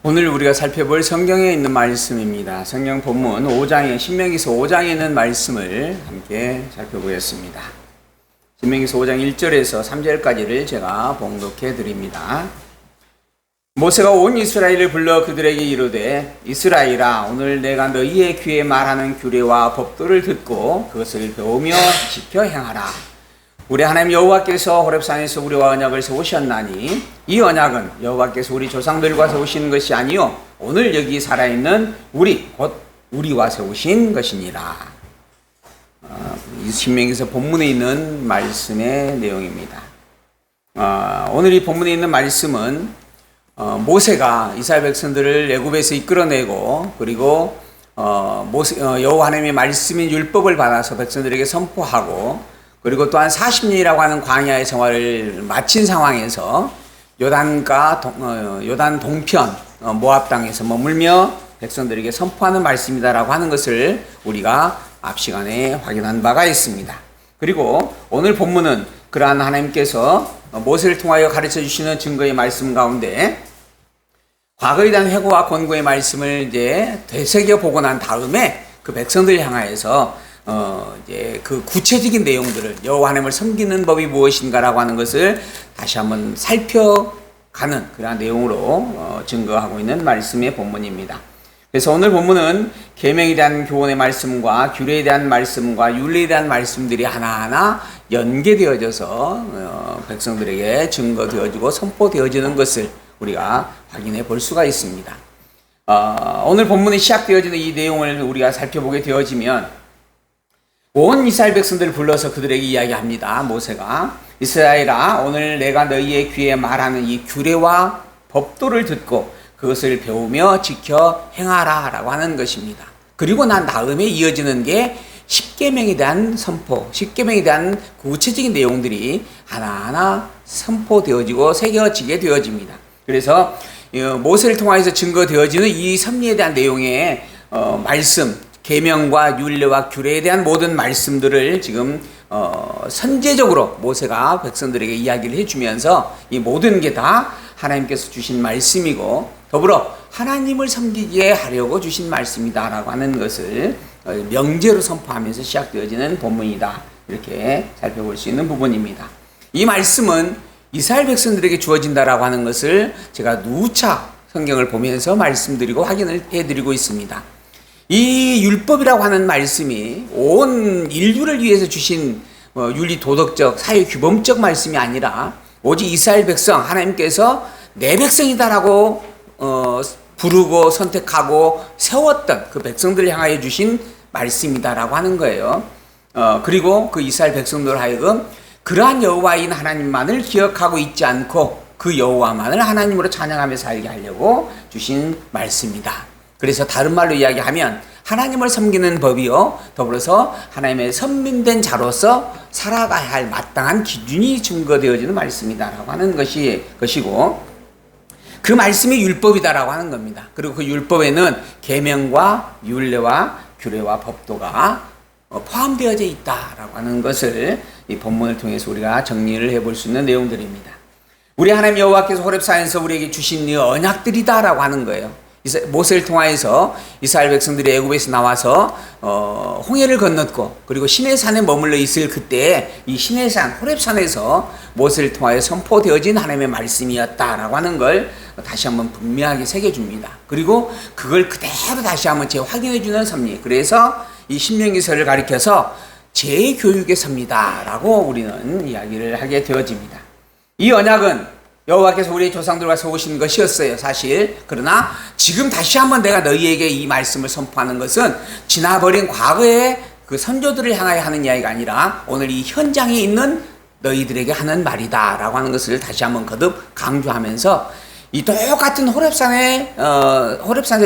오늘 우리가 살펴볼 성경에 있는 말씀입니다. 성경 본문 5장에 신명기서 5장에 있는 말씀을 함께 살펴보겠습니다. 신명기서 5장 1절에서 3절까지를 제가 봉독해 드립니다. 모세가 온 이스라엘을 불러 그들에게 이르되 이스라엘아 오늘 내가 너희의 귀에 말하는 규례와 법도를 듣고 그것을 배우며 지켜 행하라. 우리 하나님 여호와께서 호렙산에서 우리와 언약을 세우셨나니 이 언약은 여호와께서 우리 조상들과 세우신 것이 아니요 오늘 여기 살아있는 우리 곧 우리와 세우신 것이니라. 이 신명기서 본문에 있는 말씀의 내용입니다. 오늘 이 본문에 있는 말씀은 모세가 이스라엘 백성들을 애굽에서 이끌어내고 그리고 여호와 하나님의 말씀인 율법을 받아서 백성들에게 선포하고 그리고 또한 40년이라고 하는 광야의 생활을 마친 상황에서 요단 동편 모압 땅에서 머물며 백성들에게 선포하는 말씀이다라고 하는 것을 우리가 앞 시간에 확인한 바가 있습니다. 그리고 오늘 본문은 그러한 하나님께서 모세를 통하여 가르쳐 주시는 증거의 말씀 가운데 과거에 대한 회고와 권고의 말씀을 이제 되새겨 보고 난 다음에 그 백성들을 향하여서 이제 그 구체적인 내용들을 여호와 하나님을 섬기는 법이 무엇인가라고 하는 것을 다시 한번 살펴가는 그러한 내용으로 증거하고 있는 말씀의 본문입니다. 그래서 오늘 본문은 계명에 대한 교훈의 말씀과 규례에 대한 말씀과 율례에 대한 말씀들이 하나하나 연계되어져서 백성들에게 증거되어지고 선포되어지는 것을 우리가 확인해 볼 수가 있습니다. 오늘 본문이 시작되어지는 이 내용을 우리가 살펴보게 되어지면 온 이스라엘 백성들을 불러서 그들에게 이야기합니다. 모세가 이스라엘아 오늘 내가 너희의 귀에 말하는 이 규례와 법도를 듣고 그것을 배우며 지켜 행하라 라고 하는 것입니다. 그리고 난 다음에 이어지는 게 십계명에 대한 선포, 십계명에 대한 구체적인 내용들이 하나하나 선포되어지고 새겨지게 되어집니다. 그래서 모세를 통하여서 증거되어지는 이 섭리에 대한 내용의 말씀, 계명과 율례와 규례에 대한 모든 말씀들을 지금 선제적으로 모세가 백성들에게 이야기를 해주면서 이 모든 게 다 하나님께서 주신 말씀이고 더불어 하나님을 섬기게 하려고 주신 말씀이다라고 하는 것을 명제로 선포하면서 시작되어지는 본문이다. 이렇게 살펴볼 수 있는 부분입니다. 이 말씀은 이스라엘 백성들에게 주어진다라고 하는 것을 제가 누차 성경을 보면서 말씀드리고 확인을 해드리고 있습니다. 이 율법이라고 하는 말씀이 온 인류를 위해서 주신 윤리 도덕적 사회 규범적 말씀이 아니라 오직 이스라엘 백성 하나님께서 내 백성이다라고 부르고 선택하고 세웠던 그 백성들을 향하여 주신 말씀이다라고 하는 거예요. 그리고 그 이스라엘 백성들 하여금 그러한 여호와인 하나님만을 기억하고 있지 않고 그 여호와만을 하나님으로 찬양하며 살게 하려고 주신 말씀이다. 그래서 다른 말로 이야기하면 하나님을 섬기는 법이요 더불어서 하나님의 선민된 자로서 살아가야 할 마땅한 기준이 증거되어지는 말씀이다라고 하는 것이고 그 말씀이 율법이다라고 하는 겁니다. 그리고 그 율법에는 계명과 율례와 규례와 법도가 포함되어져 있다라고 하는 것을 이 본문을 통해서 우리가 정리를 해볼 수 있는 내용들입니다. 우리 하나님 여호와께서 호렙산에서 우리에게 주신 이 언약들이다라고 하는 거예요. 모세를 통하여서 이스라엘 백성들이 애굽에서 나와서 홍해를 건넜고 그리고 시내산에 머물러 있을 그때 이 시내산 호렙산에서 모세를 통하여 선포되어진 하나님의 말씀이었다라고 하는 걸 다시 한번 분명하게 새겨줍니다. 그리고 그걸 그대로 다시 한번 재확인해주는 섭리. 그래서 이 신명기서를 가리켜서 재교육의 섭리다라고 우리는 이야기를 하게 되어집니다. 이 언약은 여호와께서 우리 조상들과 세우신 것이었어요, 사실. 그러나 지금 다시 한번 내가 너희에게 이 말씀을 선포하는 것은 지나버린 과거의 그 선조들을 향하여 하는 이야기가 아니라 오늘 이 현장에 있는 너희들에게 하는 말이다라고 하는 것을 다시 한번 거듭 강조하면서 이 똑같은 호렙산에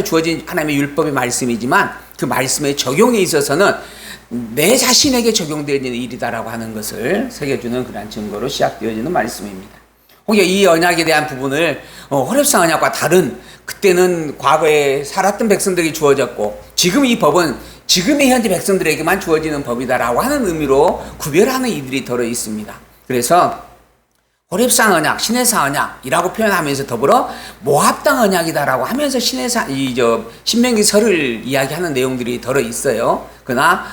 주어진 하나님의 율법의 말씀이지만 그 말씀의 적용에 있어서는 내 자신에게 적용되어지는 일이다라고 하는 것을 새겨주는 그러한 증거로 시작되어지는 말씀입니다. 혹여 이 언약에 대한 부분을 호렙산 언약과 다른 그때는 과거에 살았던 백성들이 주어졌고 지금 이 법은 지금의 현재 백성들에게만 주어지는 법이다라고 하는 의미로 구별하는 이들이 들어 있습니다. 그래서 호렙산 언약, 시내산 언약이라고 표현하면서 더불어 모압당 언약이다라고 하면서 신명기설을 이야기하는 내용들이 들어 있어요. 그러나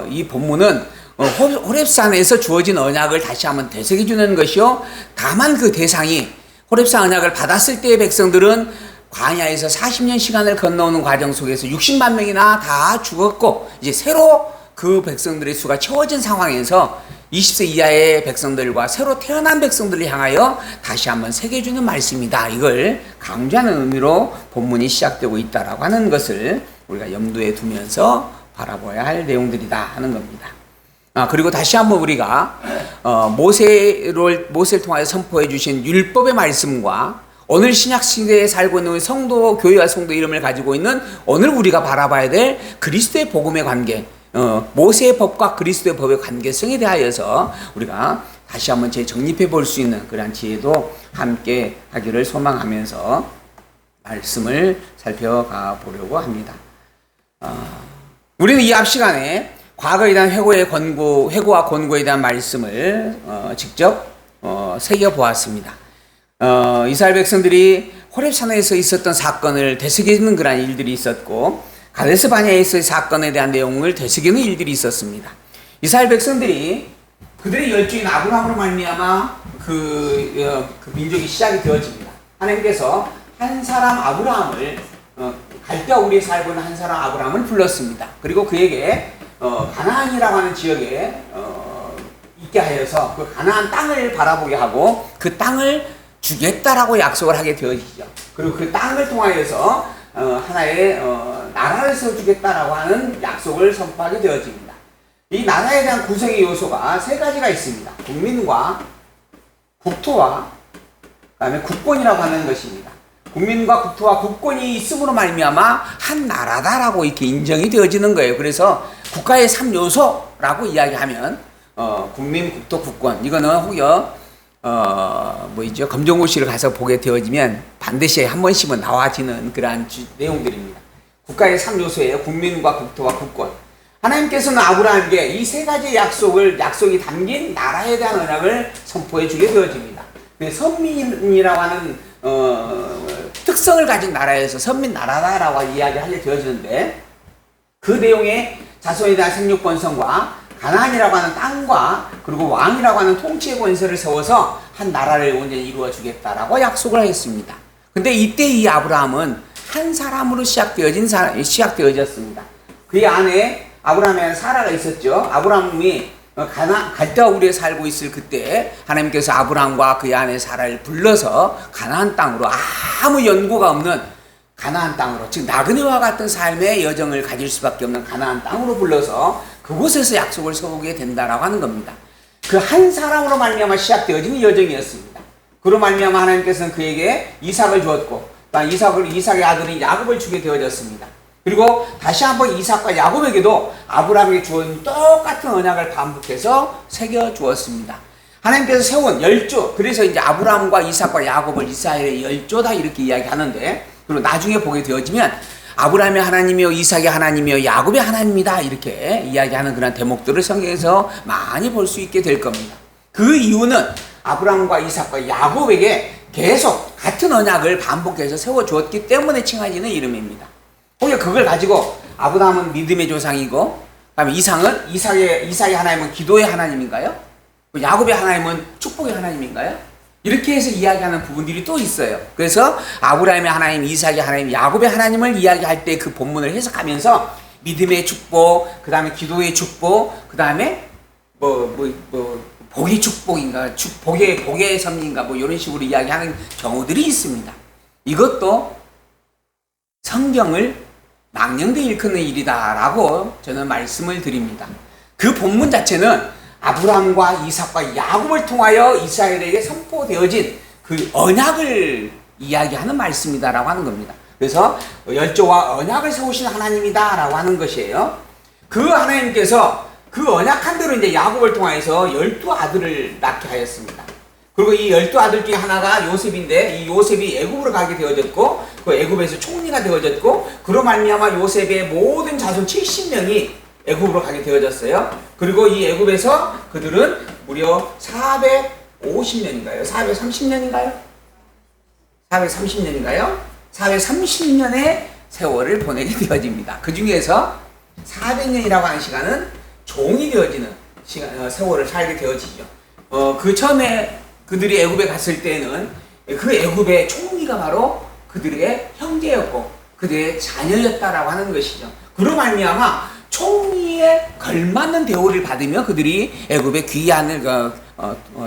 이 본문은 호렙산에서 주어진 언약을 다시 한번 되새겨주는 것이요. 다만 그 대상이 호렙산 언약을 받았을 때의 백성들은 광야에서 40년 시간을 건너오는 과정 속에서 60만 명이나 다 죽었고 이제 새로 그 백성들의 수가 채워진 상황에서 20세 이하의 백성들과 새로 태어난 백성들을 향하여 다시 한번 새겨주는 말씀이다. 이걸 강조하는 의미로 본문이 시작되고 있다라고 하는 것을 우리가 염두에 두면서 바라봐야 할 내용들이다 하는 겁니다. 그리고 다시 한번 우리가 모세를 통하여 선포해 주신 율법의 말씀과 오늘 신약 시대에 살고 있는 성도, 교회와 성도 이름을 가지고 있는 오늘 우리가 바라봐야 될 그리스도의 복음의 관계, 모세의 법과 그리스도의 법의 관계성에 대하여서 우리가 다시 한번 재정립해 볼 수 있는 그러한 지혜도 함께 하기를 소망하면서 말씀을 살펴가 보려고 합니다. 우리는 이 앞 시간에 과거에 대한 회고와 권고에 대한 말씀을 직접 새겨보았습니다. 이스라엘 백성들이 호렙산에서 있었던 사건을 되새기는 그런 일들이 있었고 가데스 바네아에서의 사건에 대한 내용을 되새기는 일들이 있었습니다. 이스라엘 백성들이 그들의 열조인 아브라함으로 말미암아 그 민족이 시작이 되어집니다. 하나님께서 한 사람 아브라함을 갈대아 우리에 살고 있는 한 사람 아브라함을 불렀습니다. 그리고 그에게 가나안이라고 하는 지역에 있게 하여서 그 가나안 땅을 바라보게 하고 그 땅을 주겠다라고 약속을 하게 되어지죠. 그리고 그 땅을 통하여서 하나의 나라를 세워주겠다라고 하는 약속을 선포하게 되어집니다. 이 나라에 대한 구성의 요소가 세 가지가 있습니다. 국민과 국토와 그다음에 국권이라고 하는 것입니다. 국민과 국토와 국권이 있음으로 말미암아 한 나라다라고 이렇게 인정이 되어지는 거예요. 그래서 국가의 3요소라고 이야기하면 국민, 국토, 국권 이거는 혹여 검정고시를 가서 보게 되어지면 반드시 한 번씩은 나와지는 그러한 내용들입니다. 국가의 3요소예요. 국민과 국토와 국권. 하나님께서는 아브라함에게 이 세 가지 약속이 담긴 나라에 대한 언약을 선포해 주게 되어집니다. 선민이라고 하는 특성을 가진 나라에서 선민 나라다라고 이야기하게 되어지는데 그 내용의 자손에 대한 생육 번성과 가나안이라고 하는 땅과 그리고 왕이라고 하는 통치의 권세를 세워서 한 나라를 온전히 이루어 주겠다라고 약속을 했습니다. 근데 이때 이 아브라함은 한 사람으로 시작되어졌습니다. 그의 안에 아브라함의 안에 사라가 있었죠. 아브라함이 갈대아 우리에 살고 있을 그때 하나님께서 아브라함과 그의 아내 사라를 불러서 가나안 땅으로 아무 연고가 없는 가나안 땅으로, 즉 나그네와 같은 삶의 여정을 가질 수밖에 없는 가나안 땅으로 불러서 그곳에서 약속을 세우게 된다라고 하는 겁니다. 그 한 사람으로 말미암아 시작되어진 여정이었습니다. 그로 말미암아 하나님께서는 그에게 이삭을 주었고, 이삭의 아들인 야곱을 주게 되어졌습니다. 그리고 다시 한번 이삭과 야곱에게도 아브라함에게 주은 똑같은 언약을 반복해서 새겨 주었습니다. 하나님께서 세운 열조, 그래서 이제 아브라함과 이삭과 야곱을 이스라엘의 열조다 이렇게 이야기하는데, 그리고 나중에 보게 되어지면 아브라함의 하나님이요 이삭의 하나님이요 야곱의 하나님이다 이렇게 이야기하는 그런 대목들을 성경에서 많이 볼 수 있게 될 겁니다. 그 이유는 아브라함과 이삭과 야곱에게 계속 같은 언약을 반복해서 세워주었기 때문에 칭해지는 이름입니다. 혹여 그걸 가지고 아브라함은 믿음의 조상이고, 그다음에 이삭의 하나님은 기도의 하나님인가요? 야곱의 하나님은 축복의 하나님인가요? 이렇게 해서 이야기하는 부분들이 또 있어요. 그래서 아브라함의 하나님, 이삭의 하나님, 야곱의 하나님을 이야기할 때 그 본문을 해석하면서 믿음의 축복, 그 다음에 기도의 축복, 그 다음에 복의 축복인가, 복의 섭리인가 이런 식으로 이야기하는 경우들이 있습니다. 이것도 성경을 망령되이 일컫는 일이다라고 저는 말씀을 드립니다. 그 본문 자체는 아브라함과 이삭과 야곱을 통하여 이스라엘에게 선포되어진 그 언약을 이야기하는 말씀이다라고 하는 겁니다. 그래서 열조와 언약을 세우신 하나님이다라고 하는 것이에요. 그 하나님께서 그 언약한 대로 이제 야곱을 통하여서 12아들을 낳게 하였습니다. 그리고 이 12아들 중에 하나가 요셉인데, 이 요셉이 애굽으로 가게 되어졌고, 그 애굽에서 총리가 되어졌고, 그로 말미암아 요셉의 모든 자손 70명이 애굽으로 가게 되어졌어요. 그리고 이 애굽에서 그들은 무려 450년인가요? 430년인가요? 430년인가요? 430년의 세월을 보내게 되어집니다. 그 중에서 400년이라고 하는 시간은 종이 되어지는 세월을 살게 되어지죠. 그 처음에 그들이 애굽에 갔을 때는 그 애굽의 총리가 바로 그들의 형제였고 그들의 자녀였다라고 하는 것이죠. 그로 말미암아 총리에 걸맞는 대우를 받으며 그들이 애굽의 귀환을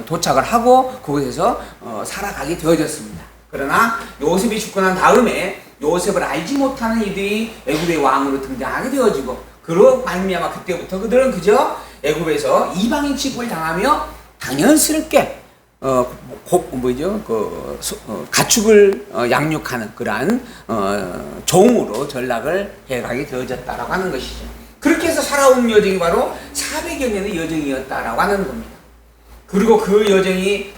도착을 하고 그곳에서 살아가게 되어졌습니다. 그러나 요셉이 죽고 난 다음에 요셉을 알지 못하는 이들이 애굽의 왕으로 등장하게 되어지고 그로 말미암아 그때부터 그들은 그저 애굽에서 이방인 취급을 당하며 당연스럽게 가축을 양육하는 그러한 종으로 전락을 해가게 되어졌다라고 하는 것이죠. 그렇게 해서 살아온 여정이 바로 400여 년의 여정이었다라고 하는 겁니다. 그리고 그 여정이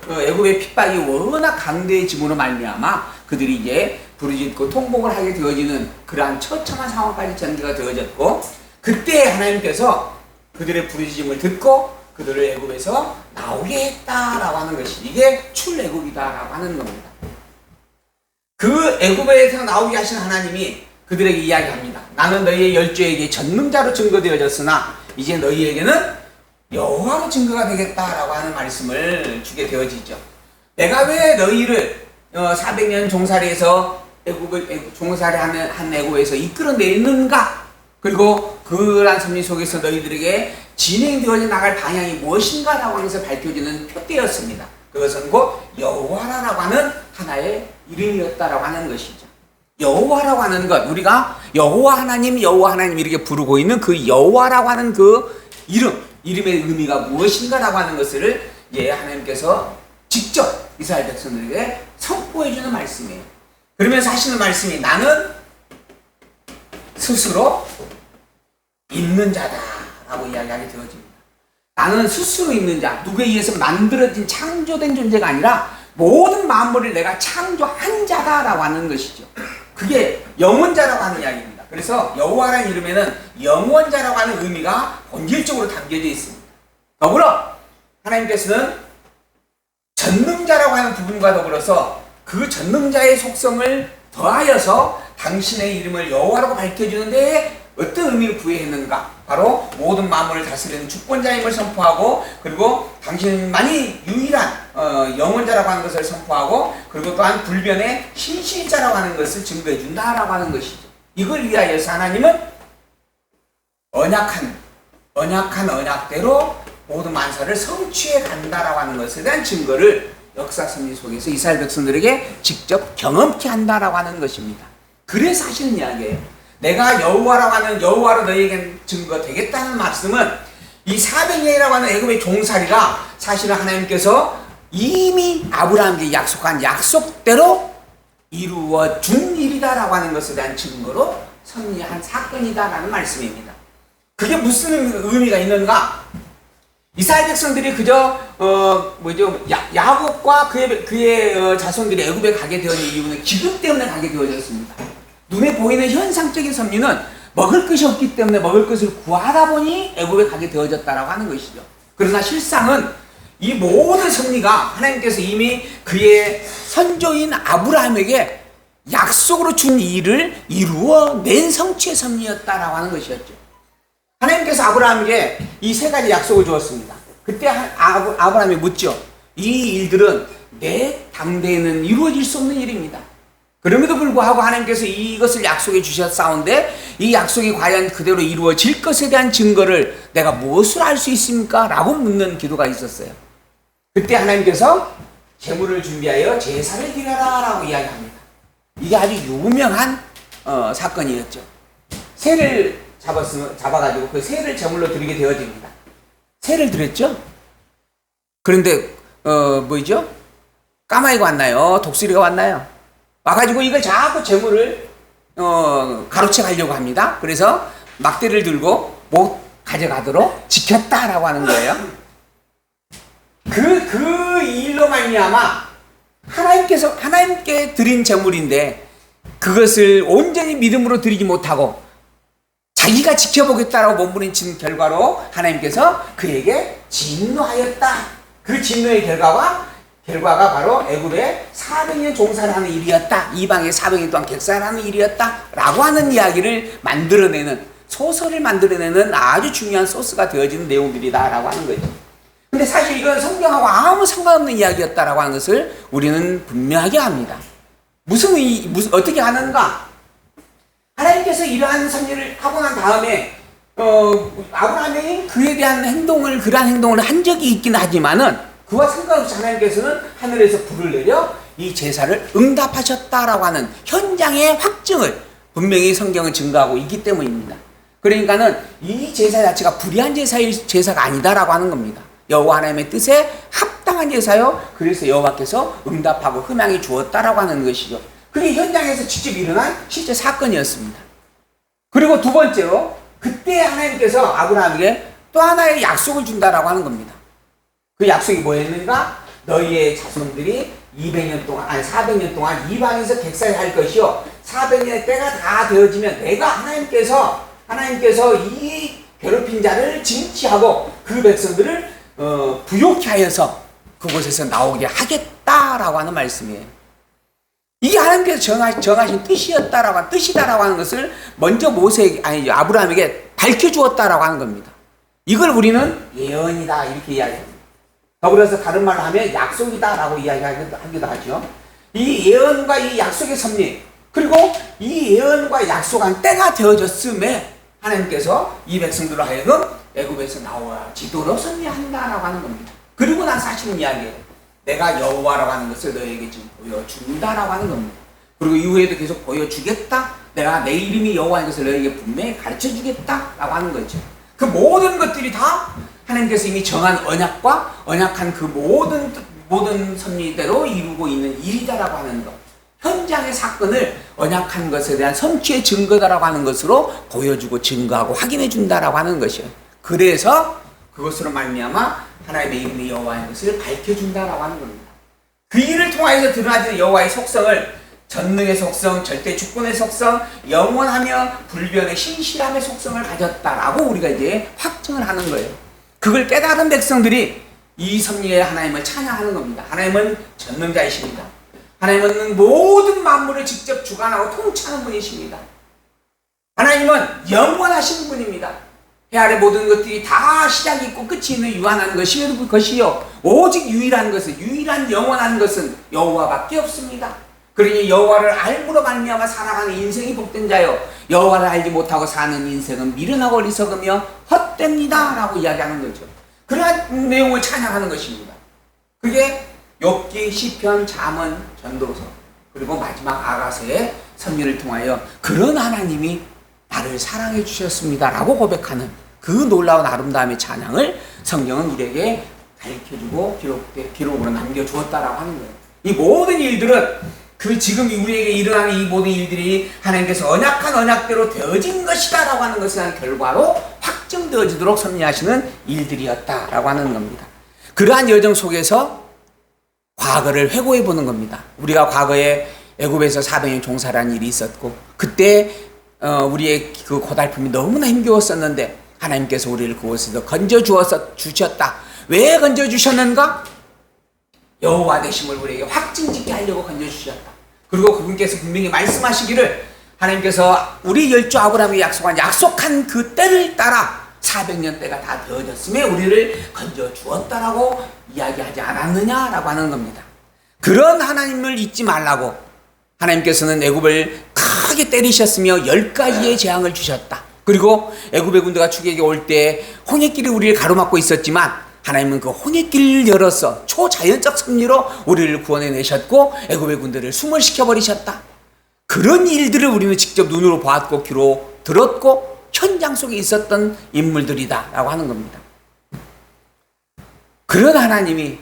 애굽의 핍박이 워낙 강대해짐으로 말미암아 그들이 이제 부르짖고 통곡을 하게 되어지는 그러한 처참한 상황까지 전개가 되어졌고 그때 하나님께서 그들의 부르짖음을 듣고 그들을 애굽에서 나오게 했다라고 하는 것이 이게 출애굽이다라고 하는 겁니다. 그 애굽에서 나오게 하신 하나님이 그들에게 이야기합니다. 나는 너희의 열조에게 전능자로 증거되어졌으나 이제 너희에게는 여호와로 증거가 되겠다라고 하는 말씀을 주게 되어지죠. 내가 왜 너희를 400년 종살이에서 종살이하는 한 애굽에서 이끌어내는가? 그리고 그러한 섭리 속에서 너희들에게 진행되어져 나갈 방향이 무엇인가라고 해서 밝혀지는 표대였습니다. 그것은 곧 여호와라고 하는 하나의 이름이었다라고 하는 것이죠. 여호와라고 하는 것, 우리가 여호와 하나님 이렇게 부르고 있는 그 여호와라고 하는 그 이름의 의미가 무엇인가라고 하는 것을 하나님께서 직접 이스라엘 백성들에게 선포해주는 말씀이에요. 그러면서 하시는 말씀이 나는 스스로 있는 자다라고 이야기하게 되어집니다. 나는 스스로 있는 자, 누구에 의해서 만들어진 창조된 존재가 아니라 모든 만물을 내가 창조한 자다라고 하는 것이죠. 그게 영원자라고 하는 이야기입니다. 그래서 여호와라는 이름에는 영원자라고 하는 의미가 본질적으로 담겨져 있습니다. 더불어 하나님께서는 전능자라고 하는 부분과 더불어서 그 전능자의 속성을 더하여서 당신의 이름을 여호와라고 밝혀주는데 어떤 의미를 부여했는가? 바로 모든 만물을 다스리는 주권자임을 선포하고 그리고 당신만이 유일한 영원자라고 하는 것을 선포하고 그리고 또한 불변의 신실자라고 하는 것을 증거해 준다라고 하는 것이죠. 이걸 위하여서 하나님은 언약한 언약대로 모든 만사를 성취해 간다라고 하는 것에 대한 증거를 역사 섭리 속에서 이스라엘 백성들에게 직접 경험케 한다라고 하는 것입니다. 그래서 하시는 이야기예요. 내가 여호와라고 하는 여호와로 너희에게 증거 되겠다는 말씀은 이 400년이라고 하는 애굽의 종살이가 사실은 하나님께서 이미 아브라함에게 약속한 약속대로 이루어 준 일이다라고 하는 것에 대한 증거로 섭리한 사건이다라는 말씀입니다. 그게 무슨 의미가 있는가? 이스라엘 백성들이 그저 야곱과 그의 자손들이 애굽에 가게 되어진 이유는 기근 때문에 가게 되어졌습니다. 눈에 보이는 현상적인 섭리는 먹을 것이 없기 때문에 먹을 것을 구하다 보니 애굽에 가게 되어졌다라고 하는 것이죠. 그러나 실상은 이 모든 섭리가 하나님께서 이미 그의 선조인 아브라함에게 약속으로 준 일을 이루어낸 성취의 섭리였다라고 하는 것이었죠. 하나님께서 아브라함에게 이 세 가지 약속을 주었습니다. 그때 아브라함이 묻죠. 이 일들은 내 당대에는 이루어질 수 없는 일입니다. 그럼에도 불구하고 하나님께서 이것을 약속해 주셨사온데 이 약속이 과연 그대로 이루어질 것에 대한 증거를 내가 무엇으로 알 수 있습니까? 라고 묻는 기도가 있었어요. 그때 하나님께서 제물을 준비하여 제사를 드려라 라고 이야기합니다. 이게 아주 유명한 사건이었죠. 새를 잡아가지고 그 새를 제물로 드리게 되어집니다. 새를 드렸죠? 그런데 까마귀가 왔나요? 독수리가 왔나요? 와가지고 이걸 자꾸 제물을 가로채 가려고 합니다. 그래서 막대를 들고 못 가져가도록 지켰다라고 하는 거예요. 그 일로 말미암아 하나님께 드린 제물인데 그것을 온전히 믿음으로 드리지 못하고 자기가 지켜보겠다라고 몸부림친 결과로 하나님께서 그에게 진노하였다. 그 진노의 결과가 바로 애굽에 400년 종사를 하는 일이었다. 이방에 400년 동안 객사하는 일이었다. 라고 하는 이야기를 만들어내는, 소설을 만들어내는 아주 중요한 소스가 되어지는 내용들이다. 라고 하는 거죠. 근데 사실 이건 성경하고 아무 상관없는 이야기였다라고 하는 것을 우리는 분명하게 합니다. 무슨 어떻게 하는가? 하나님께서 이러한 섭리를 하고 난 다음에 아브라함이 그에 대한 그러한 행동을 한 적이 있긴 하지만은 그와 상관없이 하나님께서는 하늘에서 불을 내려 이 제사를 응답하셨다라고 하는 현장의 확증을 분명히 성경은 증거하고 있기 때문입니다. 그러니까는 이 제사 자체가 불의한 제사가 아니다라고 하는 겁니다. 여호와 하나님의 뜻에 합당한 제사요. 그래서 여호와께서 응답하고 흠양해 주었다라고 하는 것이죠. 그게 현장에서 직접 일어난 실제 사건이었습니다. 그리고 두 번째로 그때 하나님께서 아브라함에게 또 하나의 약속을 준다라고 하는 겁니다. 그 약속이 뭐였는가? 너희의 자손들이 400년 동안 이방에서 객사할 것이요. 400년의 때가 다 되어지면 내가 하나님께서 이 괴롭힌 자를 징치하고 그 백성들을 부욕케 하여서 그곳에서 나오게 하겠다라고 하는 말씀이에요. 이게 하나님께서 정하신 뜻이다라고 하는 것을 먼저 아브라함에게 밝혀주었다라고 하는 겁니다. 이걸 우리는 예언이다 이렇게 이야기합니다. 더불어서 다른 말로 하면 약속이다라고 이야기하기도 하죠. 이 예언과 이 약속의 섭리, 그리고 이 예언과 약속한 때가 되어졌음에 하나님께서 이 백성들로 하여금 애굽에서 나와지도록 섭리한다라고 하는 겁니다. 그리고 나서 하시는 이야기예요. 내가 여호와라고 하는 것을 너에게 지금 보여준다라고 하는 겁니다. 그리고 이후에도 계속 보여주겠다. 내가 내 이름이 여호와인 것을 너에게 분명히 가르쳐주겠다라고 하는 거죠. 그 모든 것들이 다 하나님께서 이미 정한 언약한 그 모든 섭리대로 이루고 있는 일이다라고 하는 것. 현장의 사건을 언약한 것에 대한 성취의 증거다라고 하는 것으로 보여주고 증거하고 확인해 준다라고 하는 것이에요. 그래서 그것으로 말미암아 하나님의 이름이 여호와인 것을 밝혀준다라고 하는 겁니다. 그 일을 통하여서 드러나지는 여호와의 속성을 전능의 속성, 절대 주권의 속성, 영원하며 불변의 신실함의 속성을 가졌다라고 우리가 이제 확증을 하는 거예요. 그걸 깨달은 백성들이 이 섭리의 하나님을 찬양하는 겁니다. 하나님은 전능자이십니다. 하나님은 모든 만물을 직접 주관하고 통치하는 분이십니다. 하나님은 영원하신 분입니다. 해 아래 모든 것들이 다 시작이 있고 끝이 있는 유한한 것이요. 오직 유일한 영원한 것은 여호와밖에 없습니다. 그러니 여호와를 알므로 말미암아 살아가는 인생이 복된 자요. 여호와를 알지 못하고 사는 인생은 미련하고 어리석으며 헛됩니다. 라고 이야기하는 거죠. 그러한 내용을 찬양하는 것입니다. 그게 욥기, 시편, 잠언, 전도서, 그리고 마지막 아가서의 섭리를 통하여 그런 하나님이 나를 사랑해 주셨습니다 라고 고백하는 그 놀라운 아름다움의 찬양을 성경은 우리에게 가르쳐주고 기록으로 남겨주었다라고 하는 거예요. 이 모든 일들은 지금 우리에게 일어나는 이 모든 일들이 하나님께서 언약한 언약대로 되어진 것이다 라고 하는 것에 대한 결과로 확정되어지도록 섭리하시는 일들이었다라고 하는 겁니다. 그러한 여정 속에서 과거를 회고해 보는 겁니다. 우리가 과거에 애굽에서 400년 종사라는 일이 있었고 그때 우리의 그 고달픔이 너무나 힘겨웠었는데 하나님께서 우리를 그곳에서 주셨다. 왜 건져주셨는가? 여호와 되심을 우리에게 확증짓게 하려고 건져주셨다. 그리고 그분께서 분명히 말씀하시기를 하나님께서 우리 열조 아브라함에게 약속한 그 때를 따라 400년 때가 다 되어졌음에 우리를 건져주었다라고 이야기하지 않았느냐라고 하는 겁니다. 그런 하나님을 잊지 말라고 하나님께서는 애굽을 크게 때리셨으며 10가지의 재앙을 주셨다. 그리고 애굽의 군대가 출애굽에 올 때 홍해길이 우리를 가로막고 있었지만 하나님은 그 홍해길을 열어서 초자연적 섭리로 우리를 구원해내셨고 애굽의 군대를 숨을 시켜버리셨다. 그런 일들을 우리는 직접 눈으로 보았고 귀로 들었고 현장 속에 있었던 인물들이다 라고 하는 겁니다. 그런 하나님이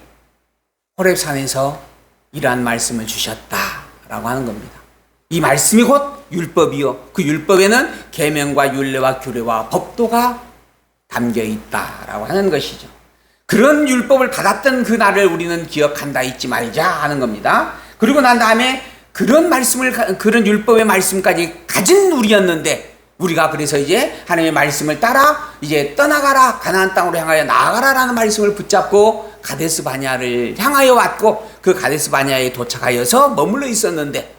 호렙산에서 이러한 말씀을 주셨다라고 하는 겁니다. 이 말씀이 곧 율법이요. 그 율법에는 계명과 율례와 규례와 법도가 담겨 있다라고 하는 것이죠. 그런 율법을 받았던 그 날을 우리는 기억한다, 잊지 말자 하는 겁니다. 그리고 난 다음에 그런 율법의 말씀까지 가진 우리였는데 우리가 그래서 이제 하나님의 말씀을 따라 이제 떠나가라, 가나안 땅으로 향하여 나아가라라는 말씀을 붙잡고 가데스 바냐를 향하여 왔고 그 가데스 바냐에 도착하여서 머물러 있었는데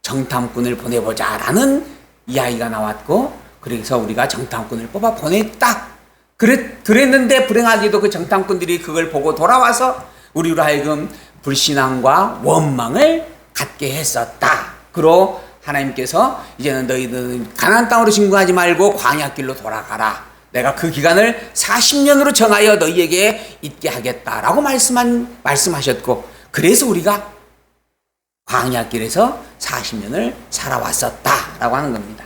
정탐꾼을 보내보자라는 이야기가 나왔고 그래서 우리가 정탐꾼을 뽑아 보냈다. 그랬는데 불행하게도 그 정탐꾼들이 그걸 보고 돌아와서 우리로 하여금 불신앙과 원망을 갖게 했었다. 그로 하나님께서 이제는 너희들은 가나안 땅으로 진군하지 말고 광야길로 돌아가라. 내가 그 기간을 40년으로 정하여 너희에게 있게 하겠다라고 말씀하셨고 그래서 우리가 광야길에서 40년을 살아왔었다라고 하는 겁니다.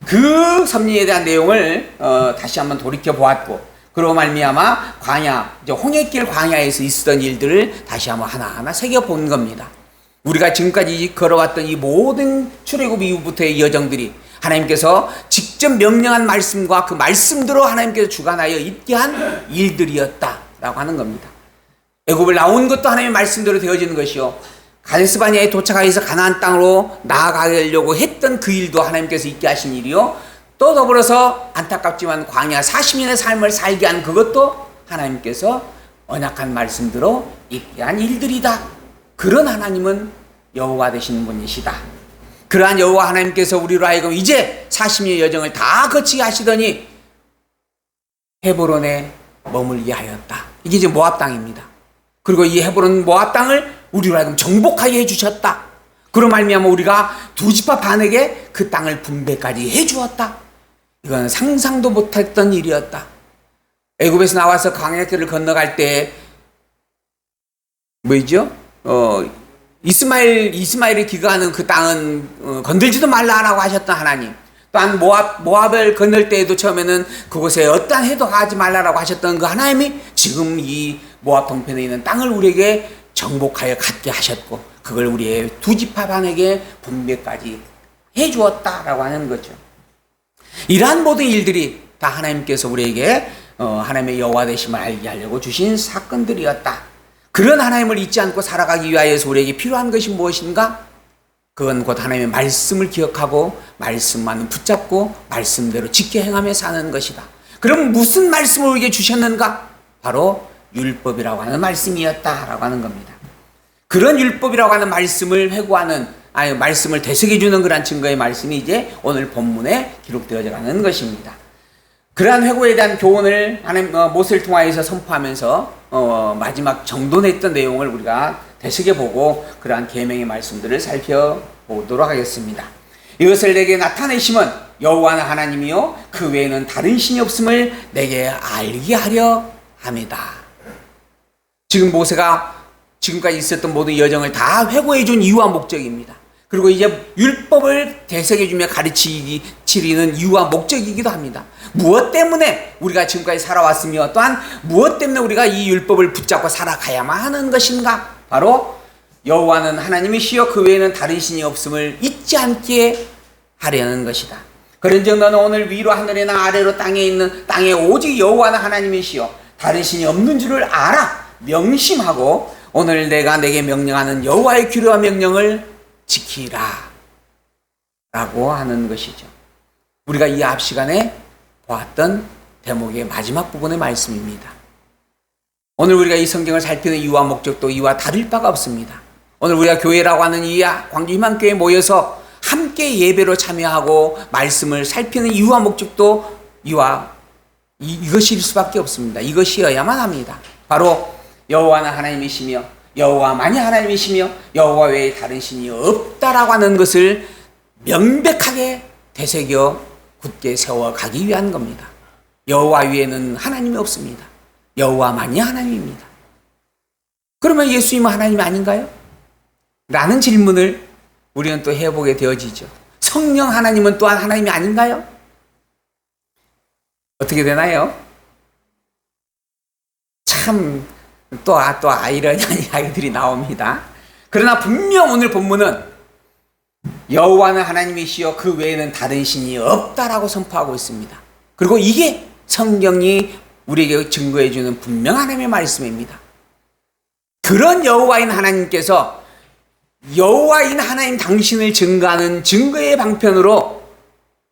그 섭리에 대한 내용을 다시 한번 돌이켜 보았고 그로 말미암아 광야, 홍해길 광야에서 있었던 일들을 다시 한번 하나하나 새겨본 겁니다. 우리가 지금까지 걸어왔던 이 모든 출애굽 이후부터의 여정들이 하나님께서 직접 명령한 말씀과 그 말씀대로 하나님께서 주관하여 있게 한 일들이었다라고 하는 겁니다. 애굽을 나온 것도 하나님의 말씀대로 되어지는 것이요 가데스 바냐에 도착하여서 가나안 땅으로 나아가려고 했던 그 일도 하나님께서 있게 하신 일이요 또 더불어서 안타깝지만 광야 40년의 삶을 살게 한 그것도 하나님께서 언약한 말씀대로 있게 한 일들이다. 그런 하나님은 여호와 되시는 분이시다. 그러한 여호와 하나님께서 우리로 하여금 이제 40년의 여정을 다 거치게 하시더니 헤브론에 머물게 하였다. 이게 이제 모압 땅입니다. 그리고 이 헤브론 모압 땅을 우리로 하여금 정복하게 해주셨다. 그로 말미암아 우리가 두 지파 반에게 그 땅을 분배까지 해주었다. 이건 상상도 못했던 일이었다. 애굽에서 나와서 광야길을 건너갈 때 뭐죠? 이스마엘이 기거하는 그 땅은 건들지도 말라라고 하셨던 하나님. 또한 모압을 건널 때에도 처음에는 그곳에 어떠한 해도 하지 말라라고 하셨던 그 하나님이 지금 이 모압 동편에 있는 땅을 우리에게 정복하여 갖게 하셨고 그걸 우리의 두 지파 반에게 분배까지 해주었다라고 하는 거죠. 이러한 모든 일들이 다 하나님께서 우리에게 하나님의 여호와 되심을 알게 하려고 주신 사건들이었다. 그런 하나님을 잊지 않고 살아가기 위하여서 우리에게 필요한 것이 무엇인가? 그건 곧 하나님의 말씀을 기억하고 말씀만 붙잡고 말씀대로 지켜 행하며 사는 것이다. 그럼 무슨 말씀을 우리에게 주셨는가? 바로 율법이라고 하는 말씀이었다라고 하는 겁니다. 그런 율법이라고 하는 말씀을 말씀을 되새겨주는 그런 증거의 말씀이 이제 오늘 본문에 기록되어져 가는 것입니다. 그러한 회고에 대한 교훈을 하나님 모세를 통하여서 선포하면서 마지막 정돈했던 내용을 우리가 되새겨보고 그러한 계명의 말씀들을 살펴보도록 하겠습니다. 이것을 내게 나타내심은 여호와는 하나님이요 그 외에는 다른 신이 없음을 내게 알게 하려 함이다. 지금 모세가 지금까지 있었던 모든 여정을 다 회고해준 이유와 목적입니다. 그리고 이제 율법을 되새겨주며 가르치는 이유와 목적이기도 합니다. 무엇 때문에 우리가 지금까지 살아왔으며 또한 무엇 때문에 우리가 이 율법을 붙잡고 살아가야만 하는 것인가? 바로 여호와는 하나님이시여 그 외에는 다른 신이 없음을 잊지 않게 하려는 것이다. 그런즉 너는 오늘 위로 하늘이나 아래로 땅에 오직 여호와는 하나님이시여 다른 신이 없는 줄을 알아 명심하고 오늘 내가 내게 명령하는 여호와의 규례와 명령을 지키라 라고 하는 것이죠. 우리가 이 앞 시간에 보았던 대목의 마지막 부분의 말씀입니다. 오늘 우리가 이 성경을 살피는 이유와 목적도 이와 다를 바가 없습니다. 오늘 우리가 교회라고 하는 이 광주 희망교회에 모여서 함께 예배로 참여하고 말씀을 살피는 이유와 목적도 이것일 수밖에 없습니다. 이것이어야만 합니다. 바로 여호와는 하나님이시며 여호와만이 하나님이시며 여호와 외에 다른 신이 없다라고 하는 것을 명백하게 되새겨 굳게 세워가기 위한 겁니다. 여호와 위에는 하나님이 없습니다. 여호와만이 하나님입니다. 그러면 예수님은 하나님이 아닌가요? 라는 질문을 우리는 또 해보게 되어지죠. 성령 하나님은 또한 하나님이 아닌가요? 어떻게 되나요? 참 또 아이러니한 이야기들이 나옵니다. 그러나 분명 오늘 본문은 여호와는 하나님이시여 그 외에는 다른 신이 없다라고 선포하고 있습니다. 그리고 이게 성경이 우리에게 증거해주는 분명한 하나님의 말씀입니다. 그런 여호와인 하나님께서 여호와인 하나님 당신을 증거하는 증거의 방편으로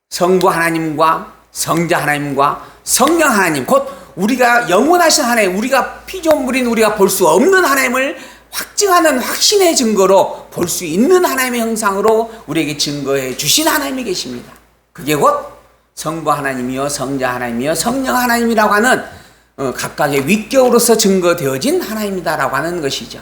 성부 하나님과 성자 하나님과 성령 하나님 곧 우리가 영원하신 하나님, 우리가 피조물인 우리가 볼 수 없는 하나님을 확증하는 확신의 증거로 볼 수 있는 하나님의 형상으로 우리에게 증거해 주신 하나님이 계십니다. 그게 곧 성부 하나님이요, 성자 하나님이요, 성령 하나님이라고 하는 각각의 위격으로서 증거되어진 하나님이다라고 하는 것이죠.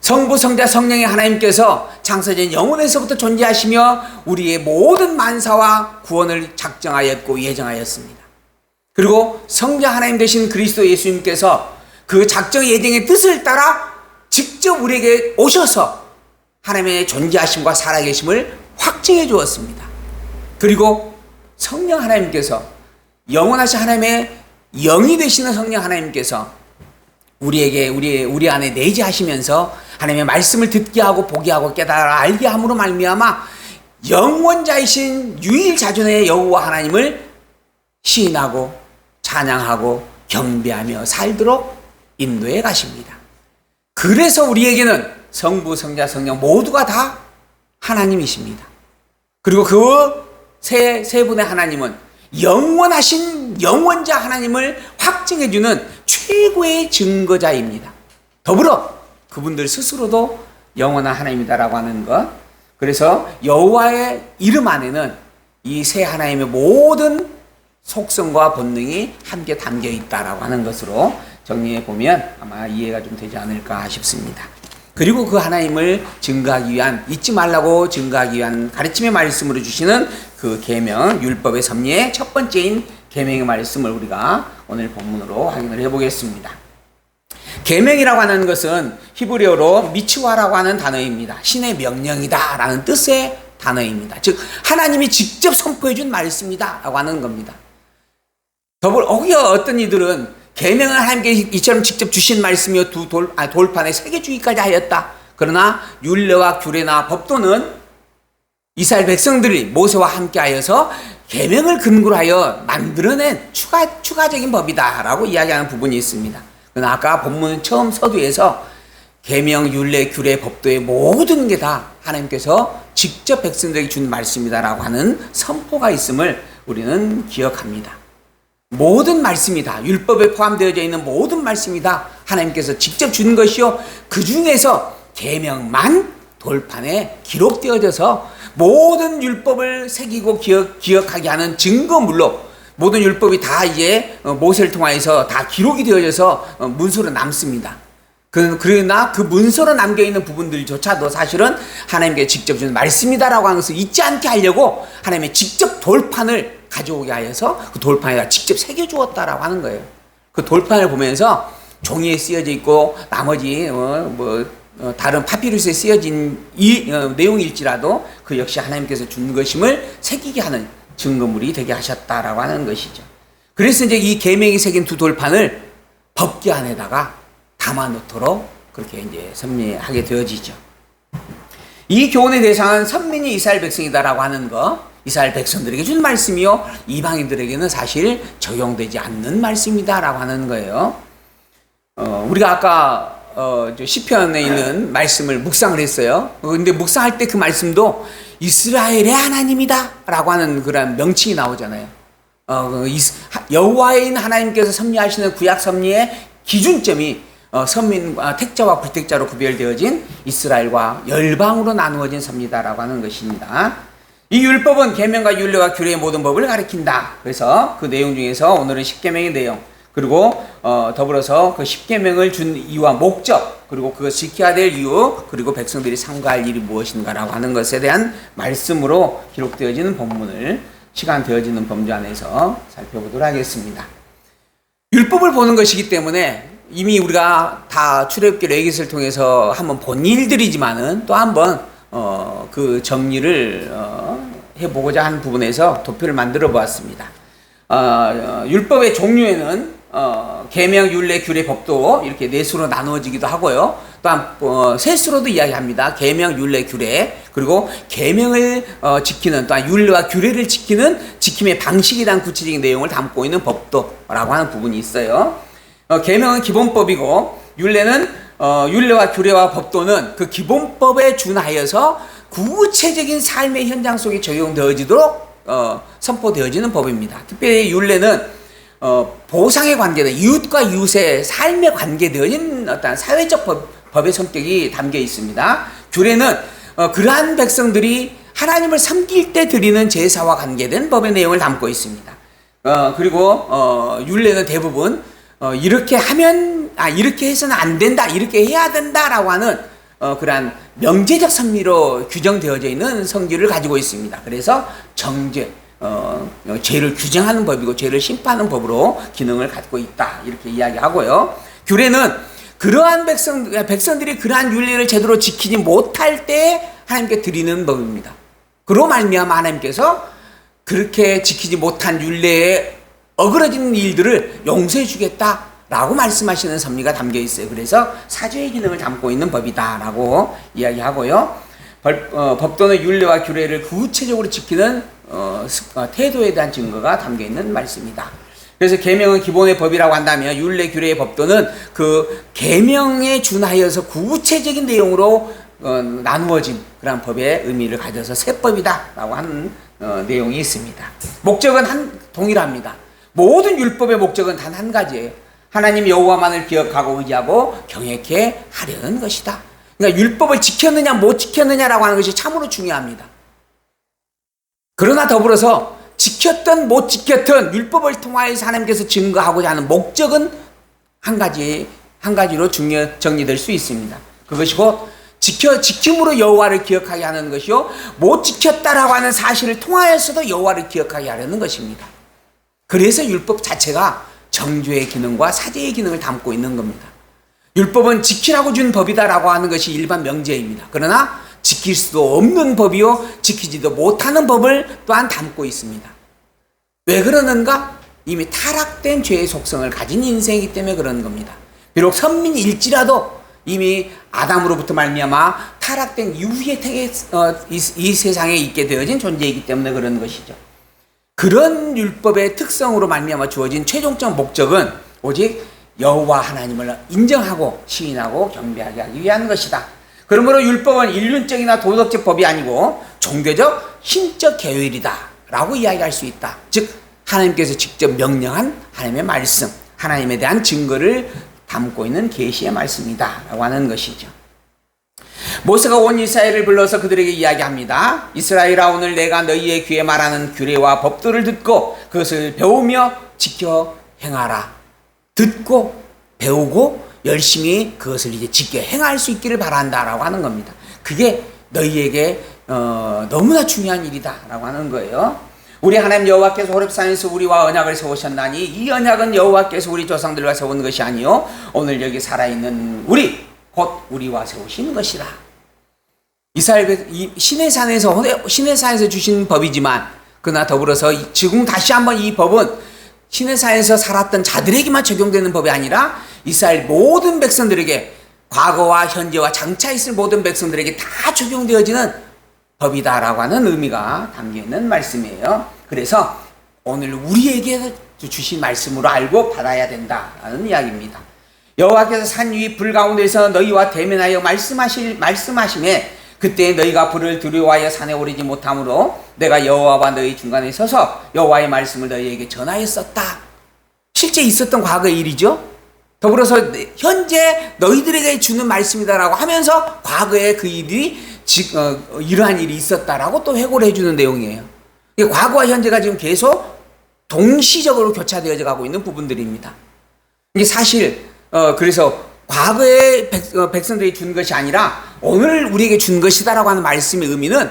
성부, 성자, 성령의 하나님께서 창세전 영원에서부터 존재하시며 우리의 모든 만사와 구원을 작정하였고 예정하였습니다. 그리고 성자 하나님 되신 그리스도 예수님께서 그 작정 예정의 뜻을 따라 직접 우리에게 오셔서 하나님의 존재하심과 살아계심을 확증해 주었습니다. 그리고 성령 하나님께서 영원하신 하나님의 영이 되시는 성령 하나님께서 우리에게 우리 안에 내재하시면서 하나님의 말씀을 듣게 하고 보게 하고 깨달아 알게 함으로 말미암아 영원자이신 유일자존의 여호와 하나님을 시인하고 찬양하고 경배하며 살도록 인도해 가십니다. 그래서 우리에게는 성부, 성자, 성령 모두가 다 하나님이십니다. 그리고 그 세 분의 하나님은 영원하신 영원자 하나님을 확증해주는 최고의 증거자입니다. 더불어 그분들 스스로도 영원한 하나님이다라고 하는 것. 그래서 여호와의 이름 안에는 이 세 하나님의 모든 속성과 본능이 함께 담겨 있다라고 하는 것으로 정리해 보면 아마 이해가 좀 되지 않을까 싶습니다. 그리고 그 하나님을 증거하기 위한, 잊지 말라고 증거하기 위한 가르침의 말씀으로 주시는 그 계명, 율법의 섭리의 첫 번째인 계명의 말씀을 우리가 오늘 본문으로 확인을 해보겠습니다. 계명이라고 하는 것은 히브리어로 미츠와라고 하는 단어입니다. 신의 명령이다 라는 뜻의 단어입니다. 즉 하나님이 직접 선포해 준 말씀이다 라고 하는 겁니다. 더불어 어떤 이들은 계명을 하나님께 이처럼 직접 주신 말씀이요 돌판에 새겨주기까지 하였다. 그러나 율례와 규례나 법도는 이스라엘 백성들이 모세와 함께하여서 계명을 근거로 하여 만들어낸 추가적인 법이다라고 이야기하는 부분이 있습니다. 그러나 아까 본문 처음 서두에서 계명, 율례, 규례, 법도의 모든 게 다 하나님께서 직접 백성들에게 준 말씀이다라고 하는 선포가 있음을 우리는 기억합니다. 모든 말씀이 다 율법에 포함되어져 있는 모든 말씀이 다 하나님께서 직접 준 것이요 그 중에서 계명만 돌판에 기록되어져서 모든 율법을 새기고 기억하게 하는 증거물로 모든 율법이 다 이제 모세를 통하여서 다 기록이 되어져서 문서로 남습니다. 그러나 그 문서로 남겨있는 부분들조차도 사실은 하나님께 직접 준 말씀이다라고 하는 것을 잊지 않게 하려고 하나님의 직접 돌판을 가져오게 하여서 그 돌판에다 직접 새겨주었다라고 하는 거예요. 그 돌판을 보면서 종이에 쓰여져 있고 나머지 다른 파피루스에 쓰여진 내용일지라도 그 역시 하나님께서 준 것임을 새기게 하는 증거물이 되게 하셨다라고 하는 것이죠. 그래서 이제 이 계명이 새긴 두 돌판을 법궤 안에다가 담아놓도록 그렇게 이제 섭리하게 되어지죠. 이 교훈의 대상은 선민이 이스라엘 백성이다라고 하는 거, 이스라엘 백성들에게 준 말씀이요 이방인들에게는 사실 적용되지 않는 말씀이다라고 하는 거예요. 우리가 아까 시편에 있는 말씀을 묵상을 했어요. 근데 묵상할 때 그 말씀도 이스라엘의 하나님이다라고 하는 그런 명칭이 나오잖아요. 여호와인 하나님께서 섭리하시는 구약 섭리의 기준점이 택자와 불택자로 구별되어진 이스라엘과 열방으로 나누어진 섭리다라고 하는 것입니다. 이 율법은 계명과 율례와 규례의 모든 법을 가리킨다. 그래서 그 내용 중에서 오늘은 십계명의 내용, 그리고 더불어서 그 십계명을 준 이유와 목적, 그리고 그것을 지켜야 될 이유, 그리고 백성들이 삼가할 일이 무엇인가라고 하는 것에 대한 말씀으로 기록되어지는 본문을 시간 되어지는 범주 안에서 살펴보도록 하겠습니다. 율법을 보는 것이기 때문에 이미 우리가 다 출애굽기 레위기를 통해서 한번 본 일들이지만은 또 한번 그 정리를 해보고자 하는 부분에서 도표를 만들어 보았습니다. 율법의 종류에는 계명, 율례, 규례, 법도 이렇게 네 수로 나누어지기도 하고요. 또한 세 수로도 이야기합니다. 계명, 율례, 규례, 그리고 계명을 지키는, 또한 율례와 규례를 지킴의 방식에 대한 구체적인 내용을 담고 있는 법도라고 하는 부분이 있어요. 계명은 기본법이고 율례는 율례와 규례와 법도는 그 기본법에 준하여서 구체적인 삶의 현장 속에 적용되어지도록 선포되어지는 법입니다. 특별히 율례는 보상의 관계다. 이웃과 이웃의 삶에 관계되어진 어떤 사회적 법의 성격이 담겨 있습니다. 규례는 그러한 백성들이 하나님을 섬길 때 드리는 제사와 관계된 법의 내용을 담고 있습니다. 그리고 율례는 대부분 이렇게 하면 이렇게 해서는 안 된다, 이렇게 해야 된다라고 하는 그러한 명제적 선미로 규정되어져 있는 성질을 가지고 있습니다. 그래서 정죄, 죄를 규정하는 법이고 죄를 심판하는 법으로 기능을 갖고 있다, 이렇게 이야기하고요. 규례는 그러한 백성들이 그러한 율례를 제대로 지키지 못할 때 하나님께 드리는 법입니다. 그로 말미암아 하나님께서 그렇게 지키지 못한 율례에 어그러진 일들을 용서해 주겠다라고 말씀하시는 섭리가 담겨 있어요. 그래서 사죄의 기능을 담고 있는 법이다라고 이야기하고요. 법도는 율례와 규례를 구체적으로 지키는 태도에 대한 증거가 담겨 있는 말씀이다. 그래서 계명은 기본의 법이라고 한다면 율례, 규례의 법도는 그 계명에 준하여서 구체적인 내용으로 나누어진 그런 법의 의미를 가져서 세법이다라고 하는 내용이 있습니다. 목적은 동일합니다. 모든 율법의 목적은 단 한 가지예요. 하나님 여호와만을 기억하고 의지하고 경외케 하려는 것이다. 그러니까 율법을 지켰느냐 못 지켰느냐라고 하는 것이 참으로 중요합니다. 그러나 더불어서 지켰든 못 지켰든 율법을 통하여서 하나님께서 증거하고자 하는 목적은 한 가지로 정리될 수 있습니다. 그것이 곧 지킴으로 여호와를 기억하게 하는 것이요, 못 지켰다라고 하는 사실을 통하여서도 여호와를 기억하게 하려는 것입니다. 그래서 율법 자체가 정죄의 기능과 사죄의 기능을 담고 있는 겁니다. 율법은 지키라고 준 법이다라고 하는 것이 일반 명제입니다. 그러나 지킬 수도 없는 법이요, 지키지도 못하는 법을 또한 담고 있습니다. 왜 그러는가? 이미 타락된 죄의 속성을 가진 인생이기 때문에 그런 겁니다. 비록 선민일지라도 이미 아담으로부터 말미암아 타락된 이후에 이 세상에 있게 되어진 존재이기 때문에 그런 것이죠. 그런 율법의 특성으로 말미암아 주어진 최종적 목적은 오직 여호와 하나님을 인정하고 시인하고 경배하게 하기 위한 것이다. 그러므로 율법은 인륜적이나 도덕적 법이 아니고 종교적 신적 계율이다 라고 이야기할 수 있다. 즉 하나님께서 직접 명령한 하나님의 말씀, 하나님에 대한 증거를 담고 있는 계시의 말씀이다 라고 하는 것이죠. 모세가 온 이스라엘을 불러서 그들에게 이야기합니다. 이스라엘아, 오늘 내가 너희의 귀에 말하는 규례와 법도를 듣고 그것을 배우며 지켜 행하라. 듣고 배우고 열심히 그것을 이제 지켜 행할 수 있기를 바란다라고 하는 겁니다. 그게 너희에게 너무나 중요한 일이다라고 하는 거예요. 우리 하나님 여호와께서 호렙산에서 우리와 언약을 세우셨나니 이 언약은 여호와께서 우리 조상들과 세운 것이 아니요 오늘 여기 살아있는 우리 곧 우리와 세우신 것이라. 이스라엘 시내산에서 주신 법이지만 그러나 더불어서 지금 다시 한번 이 법은 시내산에서 살았던 자들에게만 적용되는 법이 아니라 이스라엘 모든 백성들에게, 과거와 현재와 장차 있을 모든 백성들에게 다 적용되어지는 법이다라고 하는 의미가 담겨있는 말씀이에요. 그래서 오늘 우리에게 주신 말씀으로 알고 받아야 된다라는 이야기입니다. 여호와께서 산 위 불 가운데서 너희와 대면하여 말씀하심에 그때 너희가 불을 두려워하여 산에 오르지 못하므로 내가 여호와와 너희 중간에 서서 여호와의 말씀을 너희에게 전하였었다. 실제 있었던 과거의 일이죠. 더불어서 현재 너희들에게 주는 말씀이다라고 하면서 과거에 그 일이 이러한 일이 있었다라고 또 회고를 해주는 내용이에요. 과거와 현재가 지금 계속 동시적으로 교차되어져 가고 있는 부분들입니다. 이게 사실 그래서 과거에 백성들이 준 것이 아니라 오늘 우리에게 준 것이다라고 하는 말씀의 의미는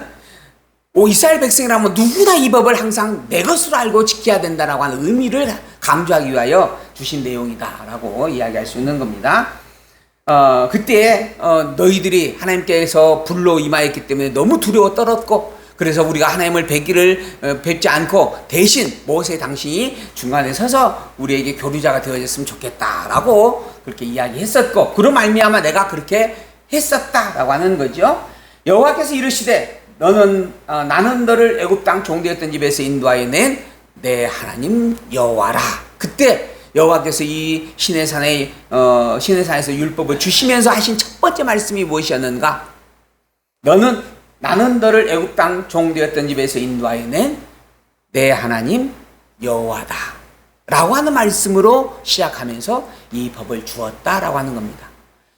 이스라엘 백성이라면 누구나 이 법을 항상 내 것으로 알고 지켜야 된다라고 하는 의미를 강조하기 위하여 주신 내용이다라고 이야기할 수 있는 겁니다. 그때 너희들이 하나님께서 불로 임하였기 때문에 너무 두려워 떨었고, 그래서 우리가 하나님을 뵙지 않고 대신 모세 당신이 중간에 서서 우리에게 교류자가 되어졌으면 좋겠다라고 그렇게 이야기했었고, 그로 말미암아 내가 그렇게 했었다라고 하는 거죠. 여호와께서 이르시되 나는 너를 애굽 땅 종되었던 집에서 인도하여 낸 내 하나님 여호와라. 그때 여호와께서 이 시내산에서 율법을 주시면서 하신 첫 번째 말씀이 무엇이었는가? 나는 너를 애굽 땅 종되었던 집에서 인도하여 낸 내 하나님 여호와다. 라고 하는 말씀으로 시작하면서 이 법을 주었다라고 하는 겁니다.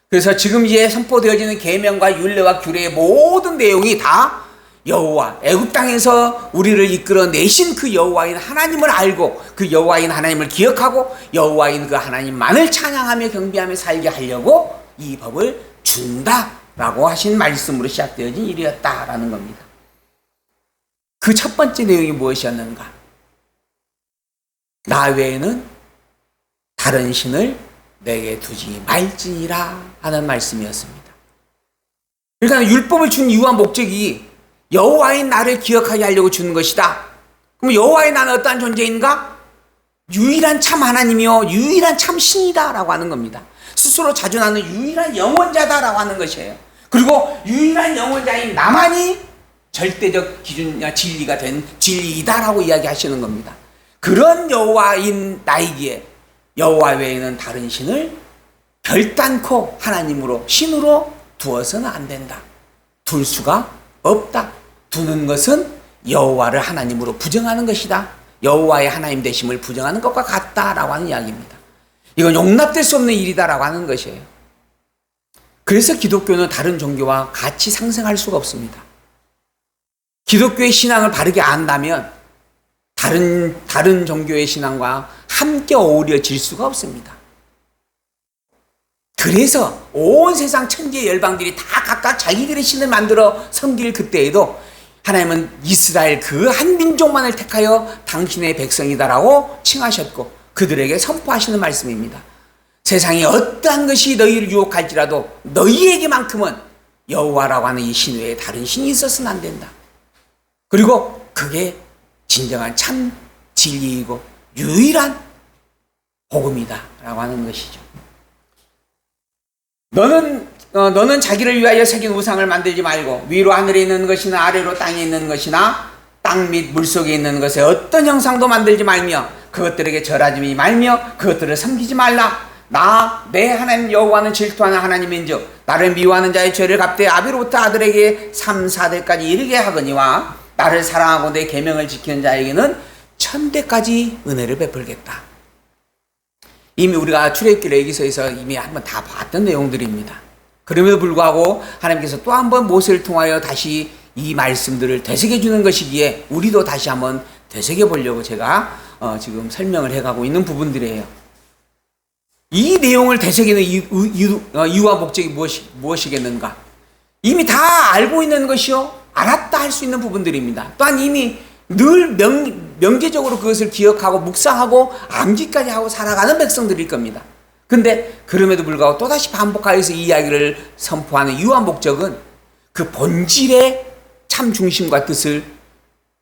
그래서 지금 이제 선포되어지는 계명과 율례와 규례의 모든 내용이 다 여호와, 애굽 땅에서 우리를 이끌어 내신 그 여호와인 하나님을 알고 그 여호와인 하나님을 기억하고 여호와인 그 하나님만을 찬양하며 경배하며 살게 하려고 이 법을 준다라고 하신 말씀으로 시작되어진 일이었다라는 겁니다. 그 첫 번째 내용이 무엇이었는가? 나 외에는 다른 신을 내게 두지 말지니라 하는 말씀이었습니다. 그러니까 율법을 준 이유와 목적이 여호와인 나를 기억하게 하려고 주는 것이다. 그럼 여호와인 나는 어떠한 존재인가? 유일한 참 하나님이요 유일한 참 신이다 라고 하는 겁니다. 스스로 자존하는 유일한 영원자다라고 하는 것이에요. 그리고 유일한 영원자인 나만이 절대적 기준이나 진리가 된 진리이다라고 이야기하시는 겁니다. 그런 여호와인 나이기에 여호와 외에는 다른 신을 결단코 하나님으로 신으로 두어서는 안 된다. 둘 수가 없다. 두는 것은 여호와를 하나님으로 부정하는 것이다. 여호와의 하나님 되심을 부정하는 것과 같다라고 하는 이야기입니다. 이건 용납될 수 없는 일이다라고 하는 것이에요. 그래서 기독교는 다른 종교와 같이 상생할 수가 없습니다. 기독교의 신앙을 바르게 안다면 다른 종교의 신앙과 함께 어우러질 수가 없습니다. 그래서 온 세상 천지의 열방들이 다 각각 자기들의 신을 만들어 섬길 그때에도 하나님은 이스라엘 그 한 민족만을 택하여 당신의 백성이다라고 칭하셨고 그들에게 선포하시는 말씀입니다. 세상에 어떠한 것이 너희를 유혹할지라도 너희에게만큼은 여호와라고 하는 이 신 외에 다른 신이 있어서는 안 된다. 그리고 그게 진정한 참 진리이고 유일한 복음이다 라고 하는 것이죠. 너는 자기를 위하여 새긴 우상을 만들지 말고 위로 하늘에 있는 것이나 아래로 땅에 있는 것이나 땅 및 물속에 있는 것에 어떤 형상도 만들지 말며 그것들에게 절하지 말며 그것들을 섬기지 말라. 내 하나님 여호와는 질투하는 하나님인즉 나를 미워하는 자의 죄를 갚되 아비로부터 아들에게 3, 4대까지 이르게 하거니와 나를 사랑하고 내 계명을 지키는 자에게는 1000대까지 은혜를 베풀겠다. 이미 우리가 출애굽기 레위기서에서 이미 한번 다 봤던 내용들입니다. 그럼에도 불구하고 하나님께서 또 한 번 모세를 통하여 다시 이 말씀들을 되새겨 주는 것이기에 우리도 다시 한번 되새겨 보려고 제가 지금 설명을 해가고 있는 부분들이에요. 이 내용을 되새기는 이유와 목적이 무엇이겠는가? 이미 다 알고 있는 것이요 알았다 할 수 있는 부분들입니다. 또한 이미 늘 명제적으로 그것을 기억하고 묵상하고 암기까지 하고 살아가는 백성들일 겁니다. 근데 그럼에도 불구하고 또다시 반복하여서 이 이야기를 선포하는 이유와 목적은 그 본질의 참 중심과 뜻을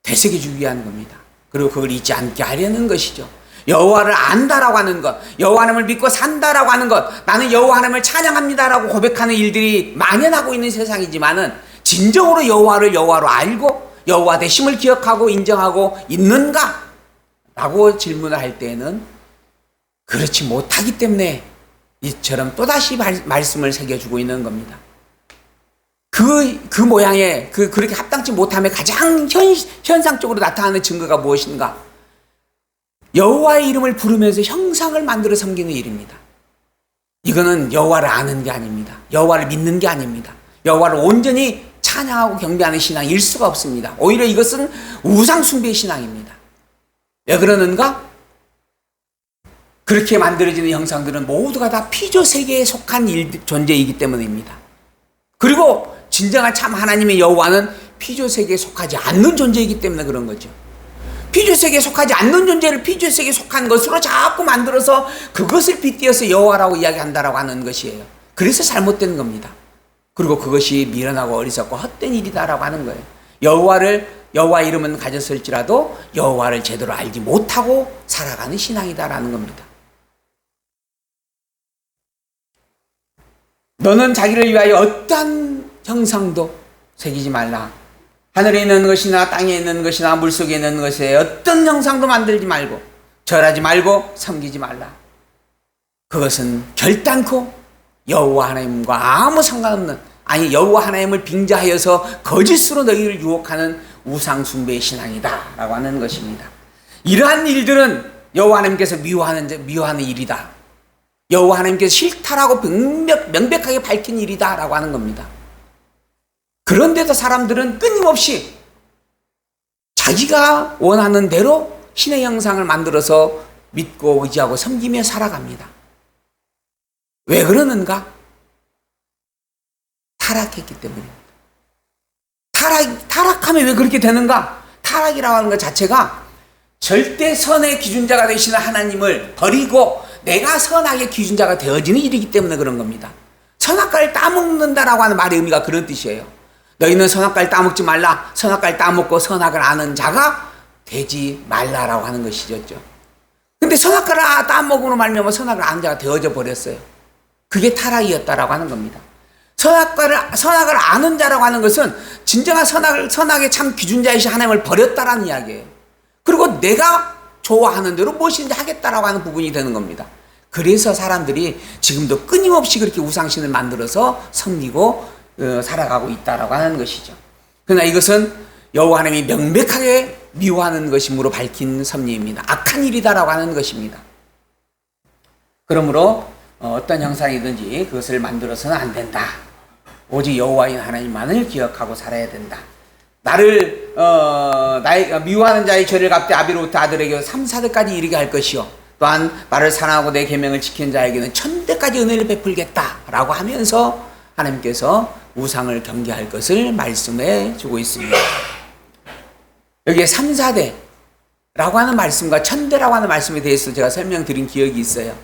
되새겨주기 위한 겁니다. 그리고 그걸 잊지 않게 하려는 것이죠. 여호와를 안다라고 하는 것, 여호와 하나님을 믿고 산다라고 하는 것, 나는 여호와 하나님을 찬양합니다라고 고백하는 일들이 만연하고 있는 세상이지만은 진정으로 여호와를 여호와로 알고 여호와 되심을 기억하고 인정하고 있는가? 라고 질문을 할 때에는 그렇지 못하기 때문에 이처럼 또다시 말씀을 새겨주고 있는 겁니다. 그 모양의 그렇게 합당치 못함의 가장 현상적으로 나타나는 증거가 무엇인가? 여호와의 이름을 부르면서 형상을 만들어 섬기는 일입니다. 이거는 여호와를 아는 게 아닙니다. 여호와를 믿는 게 아닙니다. 여호와를 온전히 찬양하고 경배하는 신앙일 수가 없습니다. 오히려 이것은 우상숭배의 신앙입니다. 왜 그러는가? 그렇게 만들어지는 형상들은 모두가 다 피조세계에 속한 존재이기 때문입니다. 그리고 진정한 참 하나님의 여호와는 피조세계에 속하지 않는 존재이기 때문에 그런 거죠. 피조세계에 속하지 않는 존재를 피조세계에 속한 것으로 자꾸 만들어서 그것을 빗대어서 여호와라고 이야기한다라고 하는 것이에요. 그래서 잘못된 겁니다. 그리고 그것이 미련하고 어리석고 헛된 일이다라고 하는 거예요. 여호와 이름은 가졌을지라도 여호와를 제대로 알지 못하고 살아가는 신앙이다라는 겁니다. 너는 자기를 위하여 어떠한 형상도 새기지 말라. 하늘에 있는 것이나 땅에 있는 것이나 물속에 있는 것에 어떤 형상도 만들지 말고 절하지 말고 섬기지 말라. 그것은 결단코 여호와 하나님과 아무 상관없는, 아니 여호와 하나님을 빙자하여서 거짓으로 너희를 유혹하는 우상 숭배의 신앙이다 라고 하는 것입니다. 이러한 일들은 여호와 하나님께서 미워하는 일이다. 여호와 하나님께서 싫다라고 명백하게 밝힌 일이다라고 하는 겁니다. 그런데도 사람들은 끊임없이 자기가 원하는 대로 신의 형상을 만들어서 믿고 의지하고 섬기며 살아갑니다. 왜 그러는가? 타락했기 때문입니다. 타락하면 왜 그렇게 되는가? 타락이라고 하는 것 자체가 절대 선의 기준자가 되시는 하나님을 버리고 내가 선악의 기준자가 되어지는 일이기 때문에 그런 겁니다. 선악과를 따먹는다라고 하는 말의 의미가 그런 뜻이에요. 너희는 선악과를 따먹지 말라. 선악과를 따먹고 선악을 아는 자가 되지 말라라고 하는 것이죠. 근데 선악과를 따먹으로 말미암아 선악을 아는 자가 되어져 버렸어요. 그게 타락이었다라고 하는 겁니다. 선악을 아는 자라고 하는 것은 진정한 선악의 참 기준자이신 하나님을 버렸다라는 이야기예요. 그리고 내가 좋아하는 대로 무엇인지 하겠다라고 하는 부분이 되는 겁니다. 그래서 사람들이 지금도 끊임없이 그렇게 우상신을 만들어서 섬기고 살아가고 있다라고 하는 것이죠. 그러나 이것은 여호와 하나님이 명백하게 미워하는 것이므로 밝힌 섭리입니다. 악한 일이다라고 하는 것입니다. 그러므로 어떤 형상이든지 그것을 만들어서는 안 된다. 오직 여호와인 하나님만을 기억하고 살아야 된다. 나를 미워하는 자의 죄를 갚되 아비로부터 아들에게 3, 4대까지 이르게 할 것이요 또한 나를 사랑하고 내 계명을 지킨 자에게는 1000대까지 은혜를 베풀겠다라고 하면서 하나님께서 우상을 경계할 것을 말씀해 주고 있습니다. 여기에 3, 4대라고 하는 말씀과 1000대라고 하는 말씀에 대해서 제가 설명드린 기억이 있어요.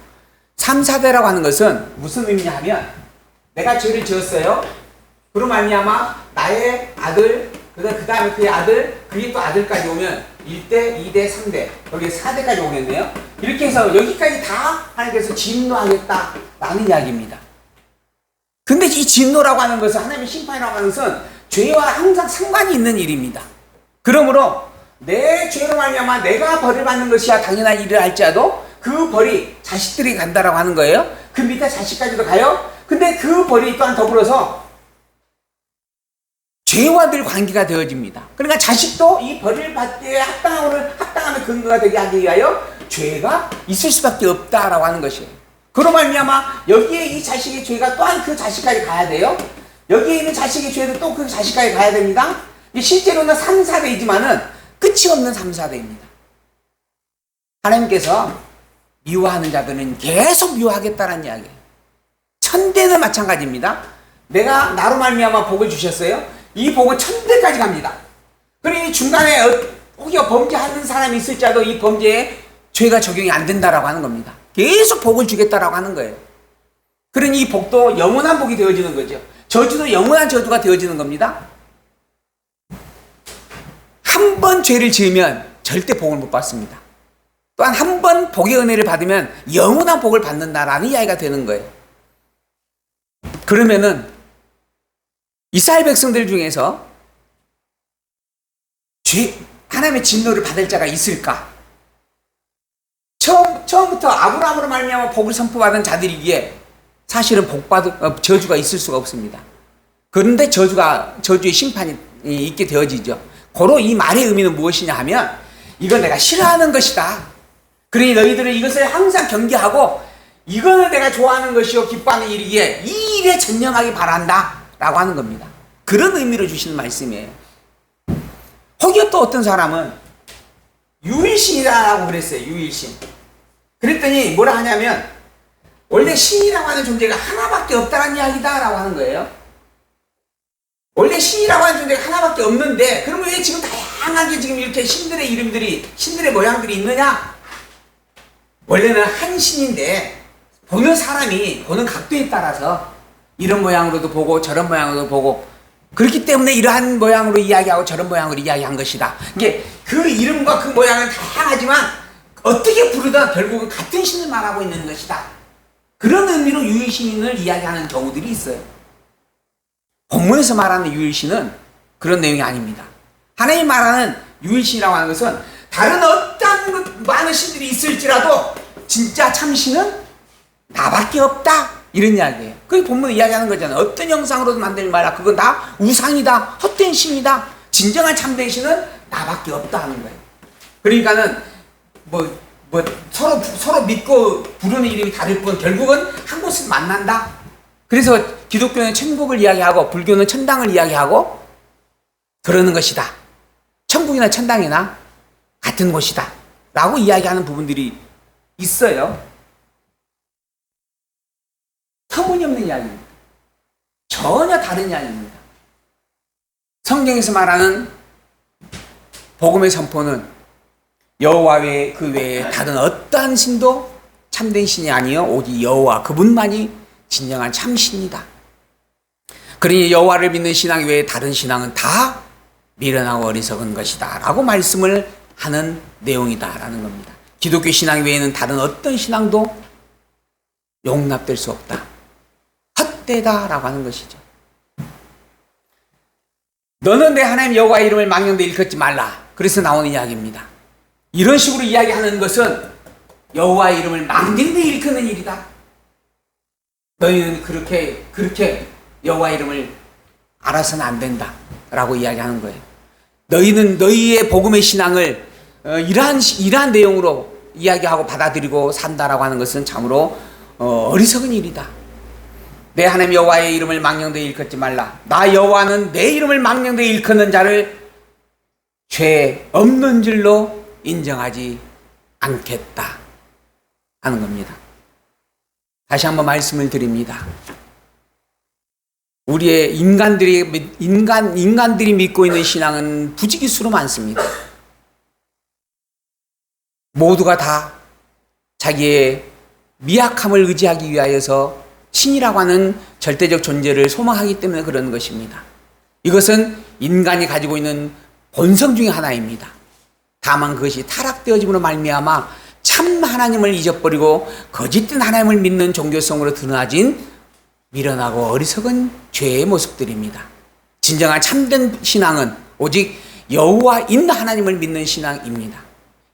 3, 4대라고 하는 것은 무슨 의미냐 하면 내가 죄를 지었어요. 그로 말미암아 나의 아들, 그 다음에 그의 아들, 그의 또 아들까지 오면 1대, 2대, 3대, 여기 4대까지 오겠네요. 이렇게 해서 여기까지 다 하나님께서 진노하겠다라는 이야기입니다. 근데 이 진노라고 하는 것은 하나님의 심판이라고 하는 것은 죄와 항상 상관이 있는 일입니다. 그러므로 내 죄로 말미암아 내가 벌을 받는 것이야 당연한 일을 할지라도 그 벌이 자식들이 간다라고 하는 거예요. 그 밑에 자식까지도 가요. 근데 그 벌이 또한 더불어서 죄와 늘 관계가 되어집니다. 그러니까 자식도 이 벌을 받기에 합당하는 근거가 되게 하기 위하여 죄가 있을 수밖에 없다라고 하는 것이에요. 그로 말미암아 여기에 이 자식의 죄가 또한 그 자식까지 가야 돼요. 여기에 있는 자식의 죄도 또 그 자식까지 가야 됩니다. 실제로는 3, 4대이지만은 끝이 없는 3, 4대입니다. 하나님께서 미워하는 자들은 계속 미워하겠다는 이야기예요. 1000대는 마찬가지입니다. 내가 나로 말미암아 복을 주셨어요. 이 복은 1000대까지 갑니다. 그러니 이 중간에 혹여 범죄하는 사람이 있을지라도 이 범죄에 죄가 적용이 안 된다라고 하는 겁니다. 계속 복을 주겠다라고 하는 거예요. 그러니 이 복도 영원한 복이 되어지는 거죠. 저주도 영원한 저주가 되어지는 겁니다. 한 번 죄를 지으면 절대 복을 못 받습니다. 또한 한 번 복의 은혜를 받으면 영원한 복을 받는다라는 이야기가 되는 거예요. 그러면은 이스라엘 백성들 중에서 하나님의 진노를 받을 자가 있을까? 처음부터 아브라함으로 말미암아 복을 선포받은 자들이기에 사실은 저주가 있을 수가 없습니다. 그런데 저주의 심판이 있게 되어지죠. 고로 이 말의 의미는 무엇이냐 하면 이건 내가 싫어하는 것이다. 그러니 너희들은 이것을 항상 경계하고 이거는 내가 좋아하는 것이요 기뻐하는 일이기에 이 일에 전념하기 바란다 라고 하는 겁니다. 그런 의미로 주시는 말씀이에요. 혹여 또 어떤 사람은 유일신이라고 그랬어요. 유일신. 그랬더니 뭐라 하냐면 원래 신이라고 하는 존재가 하나밖에 없다는 이야기다 라고 하는 거예요. 원래 신이라고 하는 존재가 하나밖에 없는데 그러면 왜 지금 다양하게 지금 이렇게 신들의 모양들이 있느냐? 원래는 한 신인데 보는 사람이 보는 각도에 따라서 이런 모양으로도 보고 저런 모양으로도 보고 그렇기 때문에 이러한 모양으로 이야기하고 저런 모양으로 이야기한 것이다. 이게 그 이름과 그 모양은 다양하지만 어떻게 부르든 결국은 같은 신을 말하고 있는 것이다. 그런 의미로 유일신을 이야기하는 경우들이 있어요. 본문에서 말하는 유일신은 그런 내용이 아닙니다. 하나님이 말하는 유일신이라고 하는 것은 다른 어떤 많은 신들이 있을지라도 진짜 참신은 나밖에 없다. 이런 이야기예요. 그게 본문에 이야기하는 거잖아요. 어떤 형상으로도 만들지 마라. 그건 다 우상이다. 헛된 신이다. 진정한 참된 신은 나밖에 없다 하는 거예요. 그러니까는 뭐 서로 믿고 부르는 이름이 다를 뿐 결국은 한 곳에서 만난다. 그래서 기독교는 천국을 이야기하고 불교는 천당을 이야기하고 그러는 것이다. 천국이나 천당이나 같은 곳이다 라고 이야기하는 부분들이 있어요. 터무니없는 이야기입니다. 전혀 다른 이야기입니다. 성경에서 말하는 복음의 선포는 여호와 외에 그 외에 다른 어떠한 신도 참된 신이 아니요 오직 여호와 그분만이 진정한 참신이다. 그러니 여호와를 믿는 신앙 외에 다른 신앙은 다 미련하고 어리석은 것이다 라고 말씀을 하는 내용이다 라는 겁니다. 기독교 신앙 외에는 다른 어떤 신앙도 용납될 수 없다. 헛되다 라고 하는 것이죠. 너는 내 하나님 여호와의 이름을 망령되이 일컫지 말라. 그래서 나오는 이야기입니다. 이런 식으로 이야기하는 것은 여호와의 이름을 망령되이 일컫는 일이다. 너희는 그렇게 여호와의 이름을 알아서는 안 된다 라고 이야기하는 거예요. 너희는 너희의 복음의 신앙을 이러한 내용으로 이야기하고 받아들이고 산다라고 하는 것은 참으로 어리석은 일이다. 내 하나님 여호와의 이름을 망령되이 일컫지 말라. 나 여호와는 내 이름을 망령되이 일컫는 자를 죄 없는 줄로 인정하지 않겠다 하는 겁니다. 다시 한번 말씀을 드립니다. 우리의 인간들이 믿고 있는 신앙은 부지기수로 많습니다. 모두가 다 자기의 미약함을 의지하기 위하여서 신이라고 하는 절대적 존재를 소망하기 때문에 그런 것입니다. 이것은 인간이 가지고 있는 본성 중에 하나입니다. 다만 그것이 타락되어짐으로 말미암아 참 하나님을 잊어버리고 거짓된 하나님을 믿는 종교성으로 드러나진 미련하고 어리석은 죄의 모습들입니다. 진정한 참된 신앙은 오직 여호와인 하나님을 믿는 신앙입니다.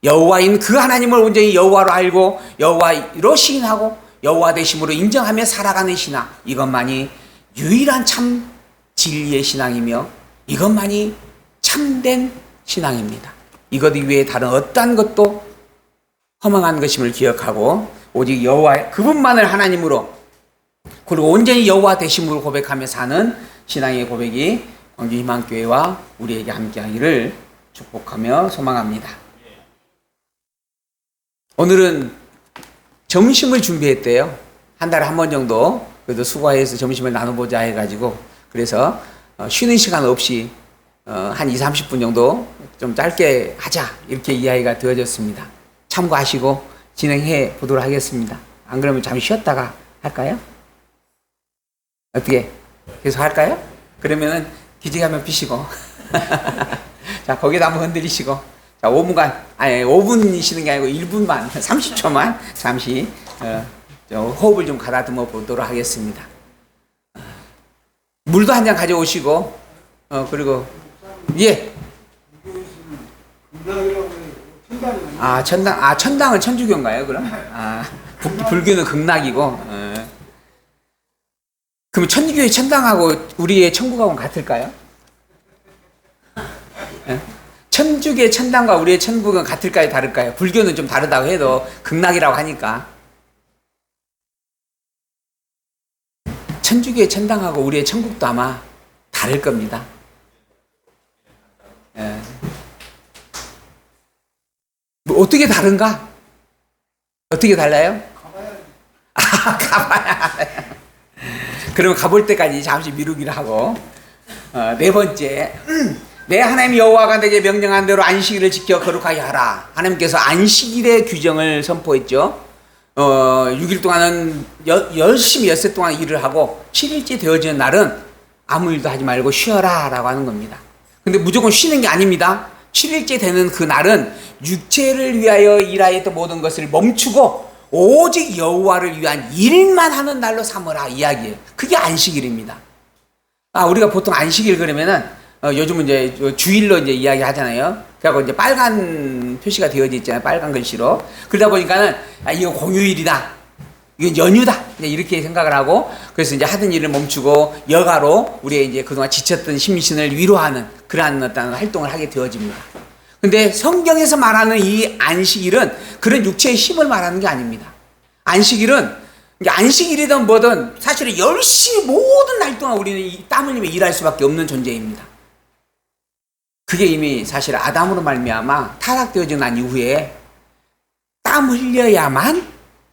여호와인 그 하나님을 온전히 여호와로 알고 여호와로 시인하고 여호와 되심으로 인정하며 살아가는 신앙, 이것만이 유일한 참 진리의 신앙이며 이것만이 참된 신앙입니다. 이것 이외에 다른 어떠한 것도 허망한 것임을 기억하고 오직 여호와 그분만을 하나님으로 그리고 온전히 여호와 되심으로 고백하며 사는 신앙의 고백이 광주희망교회와 우리에게 함께하기를 축복하며 소망합니다. 오늘은 점심을 준비했대요. 한 달에 한 번 정도 그래도 수고해서 점심을 나눠보자 해가지고 그래서 쉬는 시간 없이 한 20-30분 정도 좀 짧게 하자 이렇게 이야기가 되어졌습니다. 참고하시고 진행해 보도록 하겠습니다. 안 그러면 잠시 쉬었다가 할까요? 어떻게? 계속 할까요? 그러면은 기지개만 피시고 자 거기다 한번 흔들리시고 자 5분 쉬는 게 아니고 1분만 30초만 잠시 호흡을 좀 가다듬어 보도록 하겠습니다. 물도 한 잔 가져오시고 그리고 예. 천당은 천주교인가요 그럼? 불교는 극락이고 그럼 천주교의 천당하고 우리의 천국하고는 같을까요? 예? 천주교의 천당과 우리의 천국은 같을까요 다를까요? 불교는 좀 다르다고 해도 극락이라고 하니까 천주교의 천당하고 우리의 천국도 아마 다를 겁니다. 예. 뭐 어떻게 다른가? 어떻게 달라요? 가봐야 알아요. 그러면 가볼 때까지 잠시 미루기를 하고 네 번째 내 하나님 여호와가 내게 명령한 대로 안식일을 지켜 거룩하게 하라. 하나님께서 안식일의 규정을 선포했죠. 6일 동안은 열심히 엿새 동안 일을 하고 7일째 되어지는 날은 아무 일도 하지 말고 쉬어라 라고 하는 겁니다. 근데 무조건 쉬는 게 아닙니다. 7일째 되는 그 날은 육체를 위하여 일하였던 모든 것을 멈추고 오직 여호와를 위한 일만 하는 날로 삼으라 이야기예요. 그게 안식일입니다. 우리가 보통 안식일 그러면은 요즘은 이제 주일로 이제 이야기 하잖아요. 그래갖고 이제 빨간 표시가 되어져 있잖아요. 빨간 글씨로. 그러다 보니까는 이거 공휴일이다. 이건 연휴다. 이제 이렇게 생각을 하고 그래서 이제 하던 일을 멈추고 여가로 우리의 이제 그동안 지쳤던 심신을 위로하는 그러한 어떤 활동을 하게 되어집니다. 근데 성경에서 말하는 이 안식일은 그런 육체의 힘을 말하는 게 아닙니다. 안식일은 안식일이든 뭐든 사실은 열심히 모든 날 동안 우리는 땀 흘리며 일할 수밖에 없는 존재입니다. 그게 이미 사실 아담으로 말미암아 타락되어져 난 이후에 땀 흘려야만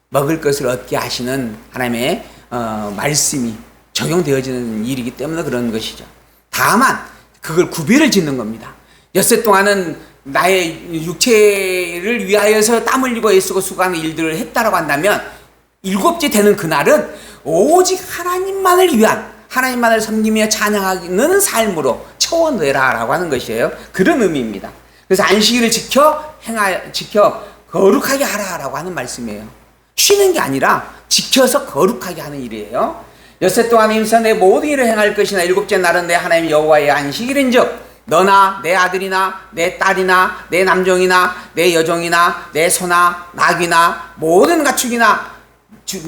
먹을 것을 얻게 하시는 하나님의 말씀이 적용되어지는 일이기 때문에 그런 것이죠. 다만 그걸 구별을 짓는 겁니다. 엿새 동안은 나의 육체를 위하여서 땀 흘리고 애쓰고 수고하는 일들을 했다라고 한다면 일곱째 되는 그날은 오직 하나님만을 위한, 하나님만을 섬기며 찬양하는 삶으로 채워내라라고 하는 것이에요. 그런 의미입니다. 그래서 안식일을 지켜 거룩하게 하라라고 하는 말씀이에요. 쉬는 게 아니라 지켜서 거룩하게 하는 일이에요. 엿새 동안 힘써 내 모든 일을 행할 것이나 일곱째 날은 내 하나님 여호와의 안식일인즉 너나 내 아들이나 내 딸이나 내 남종이나 내 여종이나 내 소나 낙이나 모든 가축이나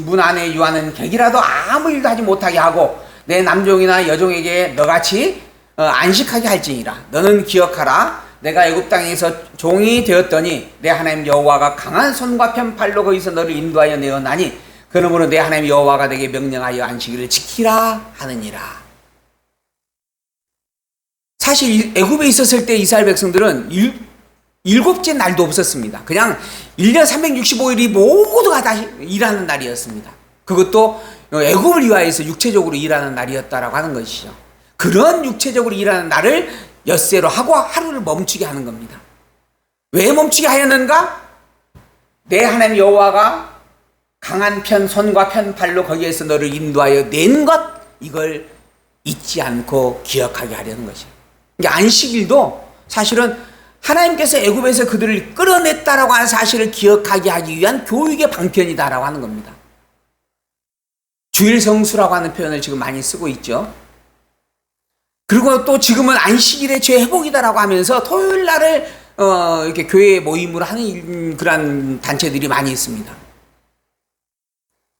문 안에 유하는 객이라도 아무 일도 하지 못하게 하고 내 남종이나 여종에게 너같이 안식하게 할지니라. 너는 기억하라. 내가 애굽 땅에서 종이 되었더니 내 하나님 여호와가 강한 손과 편팔로 거기서 너를 인도하여 내어나니 그러므로 내 하나님 여호와가 내게 명령하여 안식일을 지키라 하느니라. 사실 애굽에 있었을 때 이스라엘 백성들은 일곱째 날도 없었습니다. 그냥 1년 365일이 모두가 다 일하는 날이었습니다. 그것도 애굽을 위하여서 육체적으로 일하는 날이었다라고 하는 것이죠. 그런 육체적으로 일하는 날을 엿새로 하고 하루를 멈추게 하는 겁니다. 왜 멈추게 하였는가? 내 하나님 여호와가 강한 손과 편팔로 거기에서 너를 인도하여 낸 것, 이걸 잊지 않고 기억하게 하려는 것이에요. 그러니까 안식일도 사실은 하나님께서 애굽에서 그들을 끌어냈다라고 하는 사실을 기억하게 하기 위한 교육의 방편이다라고 하는 겁니다. 주일 성수라고 하는 표현을 지금 많이 쓰고 있죠. 그리고 또 지금은 안식일의 재회복이다라고 하면서 토요일 날을 이렇게 교회 모임으로 하는 그런 단체들이 많이 있습니다.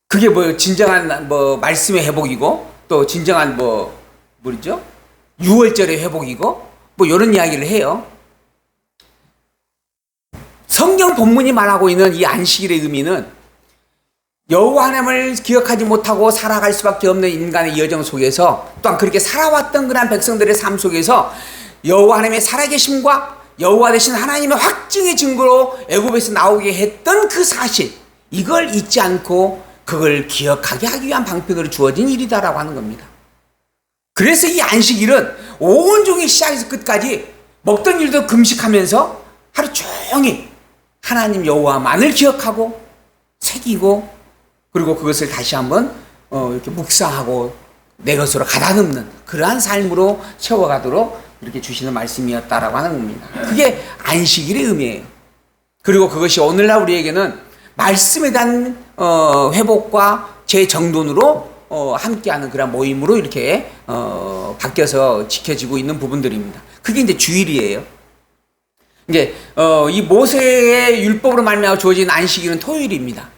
그게 진정한 말씀의 회복이고 또 진정한 뭐죠? 6월절의 회복이고 이런 이야기를 해요. 성경 본문이 말하고 있는 이 안식일의 의미는 여호와 하나님을 기억하지 못하고 살아갈 수밖에 없는 인간의 여정 속에서 또한 그렇게 살아왔던 그런 백성들의 삶 속에서 여호와 하나님의 살아계심과 여호와 되신 하나님의 확증의 증거로 애굽에서 나오게 했던 그 사실, 이걸 잊지 않고 그걸 기억하게 하기 위한 방편으로 주어진 일이다라고 하는 겁니다. 그래서 이 안식일은 온종일 시작에서 끝까지 먹던 일도 금식하면서 하루 종일 하나님 여호와만을 기억하고 새기고 그리고 그것을 다시 한번 이렇게 묵상하고 내 것으로 가다듬는 그러한 삶으로 채워가도록 이렇게 주시는 말씀이었다라고 하는 겁니다. 그게 안식일의 의미예요. 그리고 그것이 오늘날 우리에게는 말씀에 대한 회복과 재정돈으로 함께하는 그런 모임으로 이렇게 바뀌어서 지켜지고 있는 부분들입니다. 그게 이제 주일이에요. 이제 이 모세의 율법으로 말미암아 주어진 안식일은 토요일입니다.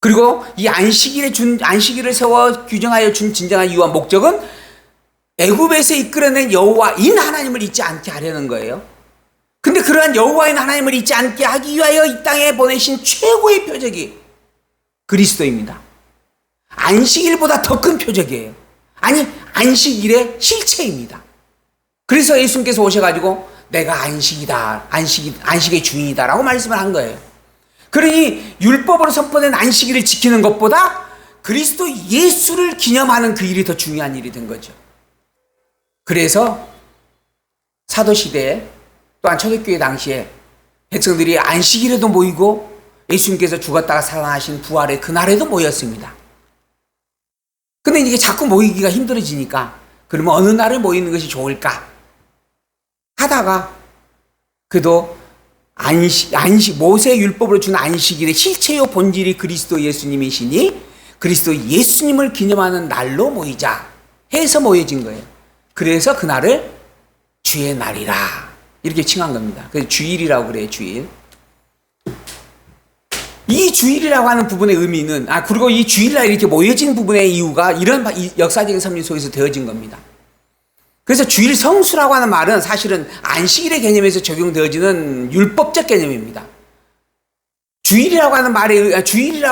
그리고 이 안식일을 세워 규정하여 준 진정한 이유와 목적은 애굽에서 이끌어낸 여호와인 하나님을 잊지 않게 하려는 거예요. 근데 그러한 여호와인 하나님을 잊지 않게 하기 위하여 이 땅에 보내신 최고의 표적이 그리스도입니다. 안식일보다 더 큰 표적이에요. 아니, 안식일의 실체입니다. 그래서 예수님께서 오셔가지고 내가 안식이다, 안식의 주인이다라고 말씀을 한 거예요. 그러니 율법으로 선포된 안식일을 지키는 것보다 그리스도 예수를 기념하는 그 일이 더 중요한 일이 된 거죠. 그래서 사도시대 또한 초대교회 당시에 백성들이 안식일에도 모이고 예수님께서 죽었다가 살아나신 부활의 그날에도 모였습니다. 근데 이게 자꾸 모이기가 힘들어지니까 그러면 어느 날에 모이는 것이 좋을까 하다가 그도 모세의 율법으로 준 안식일의 실체요 본질이 그리스도 예수님이시니 그리스도 예수님을 기념하는 날로 모이자 해서 모여진 거예요. 그래서 그날을 주의 날이라 이렇게 칭한 겁니다. 그래서 주일이라고 그래요. 주일. 이 주일이라고 하는 부분의 의미는 그리고 이 주일날 이렇게 모여진 부분의 이유가 이런 역사적인 섭리 속에서 되어진 겁니다. 그래서 주일 성수라고 하는 말은 사실은 안식일의 개념에서 적용되어지는 율법적 개념입니다. 주일이라고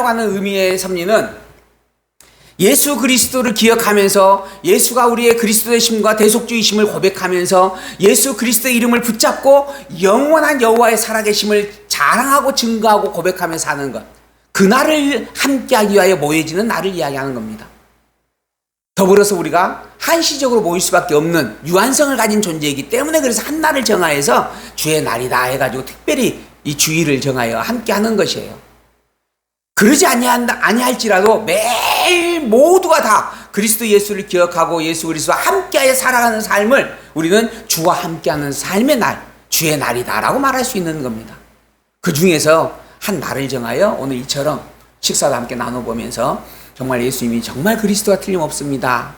하는 의미의 섭리는 예수 그리스도를 기억하면서 예수가 우리의 그리스도 되심과 대속주이심을 고백하면서 예수 그리스도의 이름을 붙잡고 영원한 여호와의 살아계심을 자랑하고 증거하고 고백하며 사는 것, 그날을 함께하기 위하여 모여지는 날을 이야기하는 겁니다. 더불어서 우리가 한시적으로 모일 수밖에 없는 유한성을 가진 존재이기 때문에 그래서 한 날을 정하여서 주의 날이다 해가지고 특별히 이 주일을 정하여 함께하는 것이에요. 그러지 아니할지라도 매일 모두가 다 그리스도 예수를 기억하고 예수 그리스도와 함께하여 살아가는 삶을 우리는 주와 함께하는 삶의 날, 주의 날이다라고 말할 수 있는 겁니다. 그 중에서 한 날을 정하여 오늘 이처럼 식사도 함께 나눠보면서 정말 예수님이 정말 그리스도와 틀림없습니다.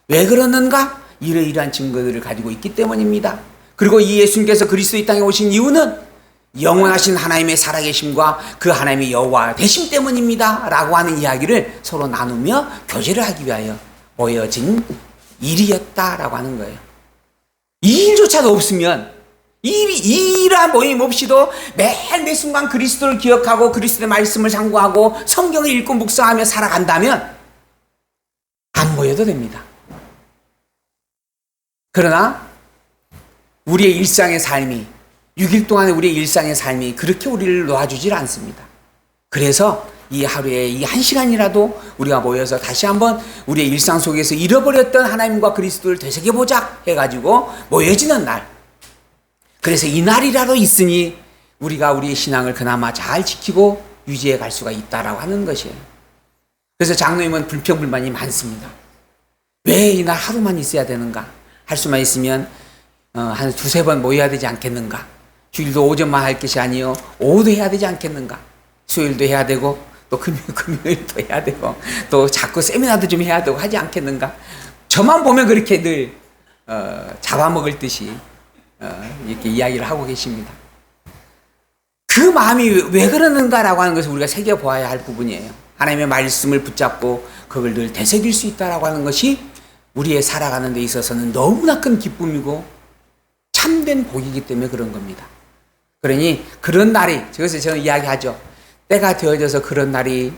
왜 그러는가? 이러이러한 증거들을 가지고 있기 때문입니다. 그리고 이 예수님께서 그리스도 이 땅에 오신 이유는 영원하신 하나님의 살아계심과 그 하나님의 여호와 되심 때문입니다 라고 하는 이야기를 서로 나누며 교제를 하기 위하여 모여진 일이었다라고 하는 거예요. 이 일조차도 없으면 이러한 모임 없이도 매일 매 순간 그리스도를 기억하고 그리스도의 말씀을 상고하고 성경을 읽고 묵상하며 살아간다면 안 모여도 됩니다. 그러나 우리의 일상의 삶이 6일 동안의 우리의 일상의 삶이 그렇게 우리를 놓아주질 않습니다. 그래서 이 하루에 이 한 시간이라도 우리가 모여서 다시 한번 우리의 일상 속에서 잃어버렸던 하나님과 그리스도를 되새겨보자 해가지고 모여지는 날. 그래서 이 날이라도 있으니 우리가 우리의 신앙을 그나마 잘 지키고 유지해 갈 수가 있다라고 하는 것이에요. 그래서 장로님은 불평불만이 많습니다. 왜 이 날 하루만 있어야 되는가? 할 수만 있으면 한 두세 번 모여야 되지 않겠는가? 주일도 오전만 할 것이 아니요 오후도 해야 되지 않겠는가? 수요일도 해야 되고 또 금요일도 해야 되고 또 자꾸 세미나도 좀 해야 되고 하지 않겠는가? 저만 보면 그렇게 늘 잡아먹을 듯이 이렇게 이야기를 하고 계십니다. 그 마음이 왜 그러는가라고 하는 것을 우리가 새겨보아야 할 부분이에요. 하나님의 말씀을 붙잡고 그걸 늘 되새길 수 있다라고 하는 것이 우리의 살아가는 데 있어서는 너무나 큰 기쁨이고 참된 복이기 때문에 그런 겁니다. 그러니 그런 날이, 그래서 저는 이야기하죠. 때가 되어져서 그런 날이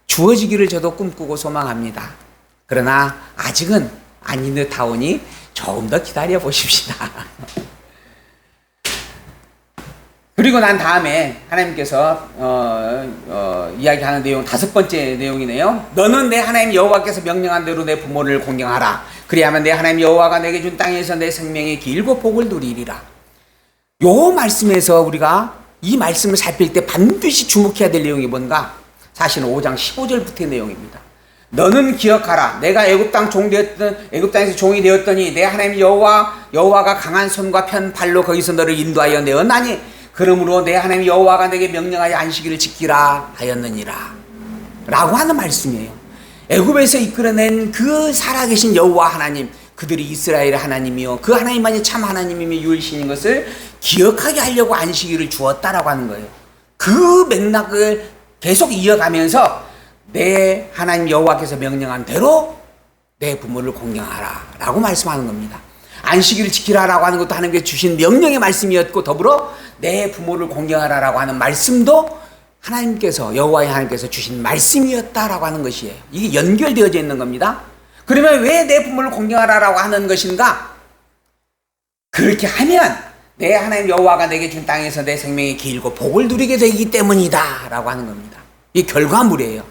주어지기를 저도 꿈꾸고 소망합니다. 그러나 아직은 아닌 듯하오니 조금 더 기다려 보십시다. 그리고 난 다음에 하나님께서 이야기하는 내용 5번째 내용이네요. 너는 내 하나님 여호와께서 명령한 대로 내 부모를 공경하라. 그리하면 내 하나님 여호와가 내게 준 땅에서 내 생명의 길고 복을 누리리라. 요 말씀에서 우리가 이 말씀을 살필 때 반드시 주목해야 될 내용이 뭔가? 사실은 5장 15절부터의 내용입니다. 너는 기억하라. 내가 애굽 땅에서 종이 되었더니 내 하나님 여호와가 강한 손과 편 팔로 거기서 너를 인도하여 내었나니 그러므로 내 하나님 여호와가 내게 명령하여 안식일을 지키라 하였느니라 라고 하는 말씀이에요. 애굽에서 이끌어낸 그 살아계신 여호와 하나님, 그들이 이스라엘의 하나님이요 그 하나님만이 참 하나님이며 유일신인 것을 기억하게 하려고 안식일을 주었다라고 하는 거예요. 그 맥락을 계속 이어가면서 내 하나님 여호와께서 명령한 대로 내 부모를 공경하라 라고 말씀하는 겁니다. 안식일을 지키라라고 하는 것도 하나님께서 주신 명령의 말씀이었고 더불어 내 부모를 공경하라라고 하는 말씀도 하나님께서 여호와의 하나님께서 주신 말씀이었다라고 하는 것이에요. 이게 연결되어져 있는 겁니다. 그러면 왜 내 부모를 공경하라라고 하는 것인가? 그렇게 하면 내 하나님 여호와가 내게 준 땅에서 내 생명이 길고 복을 누리게 되기 때문이다 라고 하는 겁니다. 이게 결과물이에요.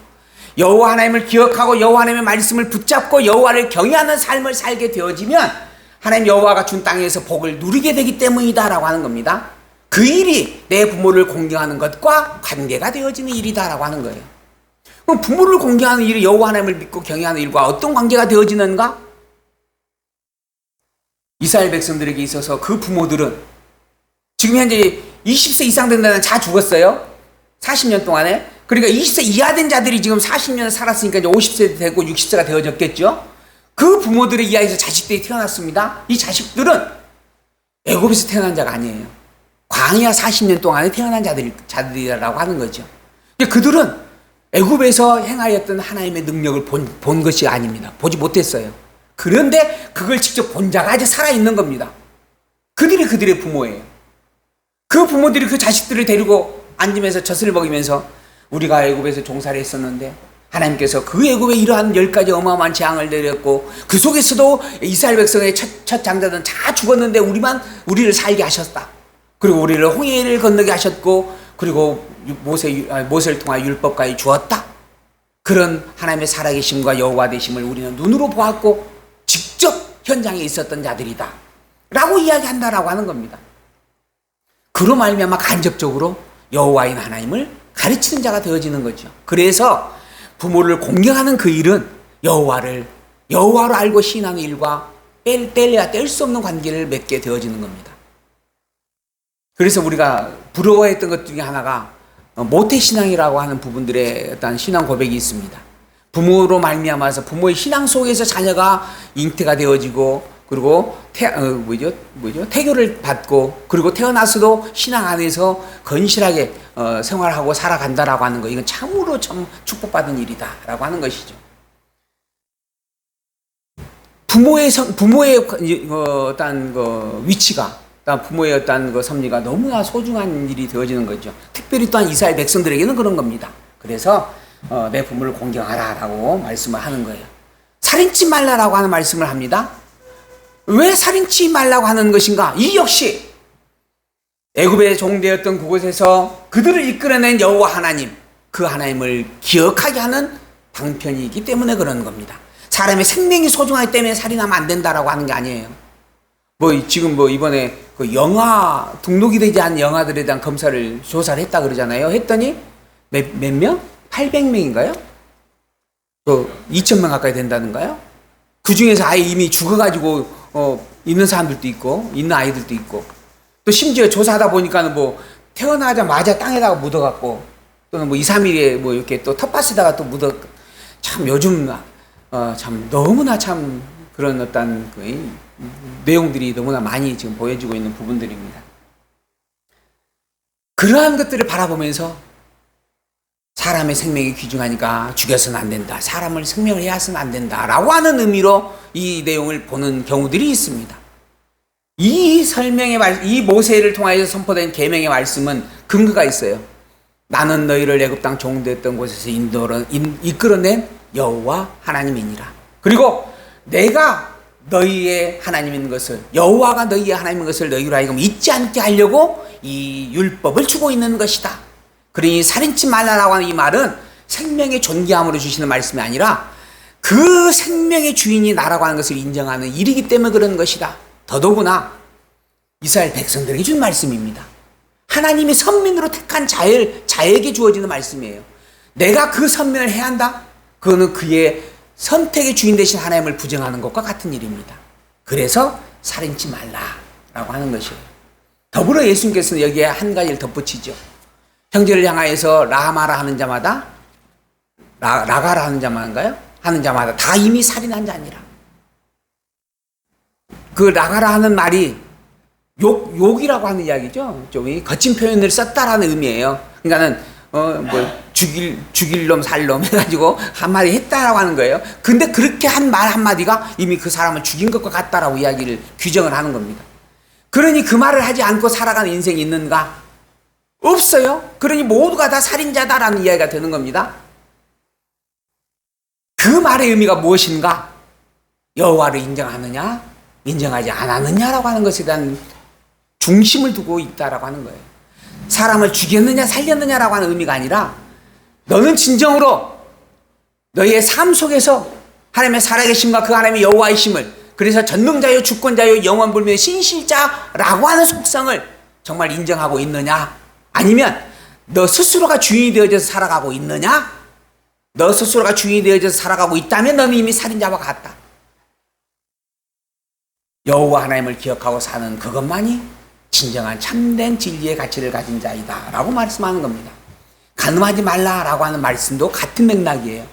여호와 하나님을 기억하고 여호와 하나님의 말씀을 붙잡고 여호와를 경외하는 삶을 살게 되어지면 하나님 여호와가 준 땅에서 복을 누리게 되기 때문이다 라고 하는 겁니다. 그 일이 내 부모를 공경하는 것과 관계가 되어지는 일이다 라고 하는 거예요. 그럼 부모를 공경하는 일이 여호와 하나님을 믿고 경외하는 일과 어떤 관계가 되어지는가? 이스라엘 백성들에게 있어서 그 부모들은 지금 현재 20세 이상 된 자는 다 죽었어요. 40년 동안에. 그러니까 20세 이하 된 자들이 지금 40년 살았으니까 이제 50세 되고 60세가 되어졌겠죠. 그 부모들의 이하에서 자식들이 태어났습니다. 이 자식들은 애굽에서 태어난 자가 아니에요. 광야 40년 동안에 태어난 자들이라고 하는 거죠. 그들은 애굽에서 행하였던 하나님의 능력을 본 것이 아닙니다. 보지 못했어요. 그런데 그걸 직접 본 자가 아직 살아있는 겁니다. 그들이 그들의 부모예요. 그 부모들이 그 자식들을 데리고 앉으면서 젖을 먹이면서 우리가 애굽에서 종살이 했었는데 하나님께서 그 애굽에 이러한 10가지 어마어마한 재앙을 내렸고 그 속에서도 이스라엘 백성의 첫 장자들은 다 죽었는데 우리를 살게 하셨다. 그리고 우리를 홍해를 건너게 하셨고 그리고 모세를 통하여 율법까지 주었다. 그런 하나님의 살아계심과 여호와 되심을 우리는 눈으로 보았고 직접 현장에 있었던 자들이다 라고 이야기한다라고 하는 겁니다. 그로 말미암아 간접적으로 여호와인 하나님을 가르치는 자가 되어지는 거죠. 그래서 부모를 공경하는 그 일은 여호와로 알고 시인하는 일과 뗄래야 뗄 수 없는 관계를 맺게 되어지는 겁니다. 그래서 우리가 부러워했던 것 중에 하나가 모태신앙이라고 하는 부분들의 어떤 신앙 고백이 있습니다. 부모로 말미암아서 부모의 신앙 속에서 자녀가 잉태가 되어지고 그리고 태교를 받고 그리고 태어나서도 신앙 안에서 건실하게 생활하고 살아간다라고 하는 거, 이건 참으로 참 축복받은 일이다라고 하는 것이죠. 부모의 어떤 위치가, 부모의 어떤 섭리가 너무나 소중한 일이 되어지는 거죠. 특별히 또한 이스라엘 백성들에게는 그런 겁니다. 그래서 내 부모를 공경하라라고 말씀을 하는 거예요. 살인치 말라라고 하는 말씀을 합니다. 왜 살인치 말라고 하는 것인가? 이 역시 애굽의 종되었던 그곳에서 그들을 이끌어낸 여호와 하나님, 그 하나님을 기억하게 하는 방편이기 때문에 그런 겁니다. 사람의 생명이 소중하기 때문에 살인하면 안 된다라고 하는 게 아니에요. 지금 이번에 그 영화 등록이 되지 않은 영화들에 대한 검사를 조사를 했다 그러잖아요. 했더니 몇 명? 800명인가요? 2,000명 가까이 된다는가요? 그 중에서 아예 이미 죽어가지고 있는 사람들도 있고 있는 아이들도 있고, 또 심지어 조사하다 보니까는 태어나자마자 땅에다가 묻어갖고 또는 2, 3일에 이렇게 또 텃밭에다가 또 참 요즘 참 너무나 참 그런 어떤 내용들이 너무나 많이 지금 보여지고 있는 부분들입니다. 그러한 것들을 바라보면서 사람의 생명이 귀중하니까 죽여서는 안 된다, 사람을 생명을 해야서는 안 된다라고 하는 의미로 이 내용을 보는 경우들이 있습니다. 이 모세를 통하여 선포된 계명의 말씀은 근거가 있어요. 나는 너희를 애굽 땅 종되었던 곳에서 이끌어낸 여호와 하나님이니라. 그리고 내가 너희의 하나님인 것을, 여호와가 너희의 하나님인 것을 너희로 하여금 잊지 않게 하려고 이 율법을 주고 있는 것이다. 그러니 살인치 말라라고 하는 이 말은 생명의 존귀함으로 주시는 말씀이 아니라 그 생명의 주인이 나라고 하는 것을 인정하는 일이기 때문에 그런 것이다. 더더구나 이스라엘 백성들에게 준 말씀입니다. 하나님이 선민으로 택한 자에게 주어지는 말씀이에요. 내가 그 선민을 해야 한다? 그거는 그의 선택의 주인 되신 하나님을 부정하는 것과 같은 일입니다. 그래서 살인치 말라라고 하는 것이에요. 더불어 예수님께서는 여기에 한 가지를 덧붙이죠. 형제를 향하여서 라마라 하는 자마다, 라가라 하는 자마인가요? 하는 자마다 다 이미 살인한 자니라. 그 라가라 하는 말이 욕이라고 하는 이야기죠. 좀 거친 표현을 썼다라는 의미예요. 그러니까는 죽일 놈 살 놈 해가지고 한마디 했다라고 하는 거예요. 근데 그렇게 한 말 한마디가 이미 그 사람을 죽인 것과 같다라고 이야기를 규정을 하는 겁니다. 그러니 그 말을 하지 않고 살아가는 인생이 있는가? 없어요. 그러니 모두가 다 살인자다라는 이야기가 되는 겁니다. 그 말의 의미가 무엇인가? 여호와를 인정하느냐, 인정하지 않았느냐라고 하는 것에 대한 중심을 두고 있다라고 하는 거예요. 사람을 죽였느냐 살렸느냐라고 하는 의미가 아니라 너는 진정으로 너희의 삶 속에서 하나님의 살아계심과 그 하나님의 여호와이심을, 그래서 전능자요 주권자요 영원불멸의 신실자라고 하는 속성을 정말 인정하고 있느냐, 아니면 너 스스로가 주인이 되어져서 살아가고 있느냐? 너 스스로가 주인이 되어져서 살아가고 있다면 너는 이미 살인자와 같다. 여호와 하나님을 기억하고 사는 그것만이 진정한 참된 진리의 가치를 가진 자이다 라고 말씀하는 겁니다. 간음하지 말라라고 하는 말씀도 같은 맥락이에요.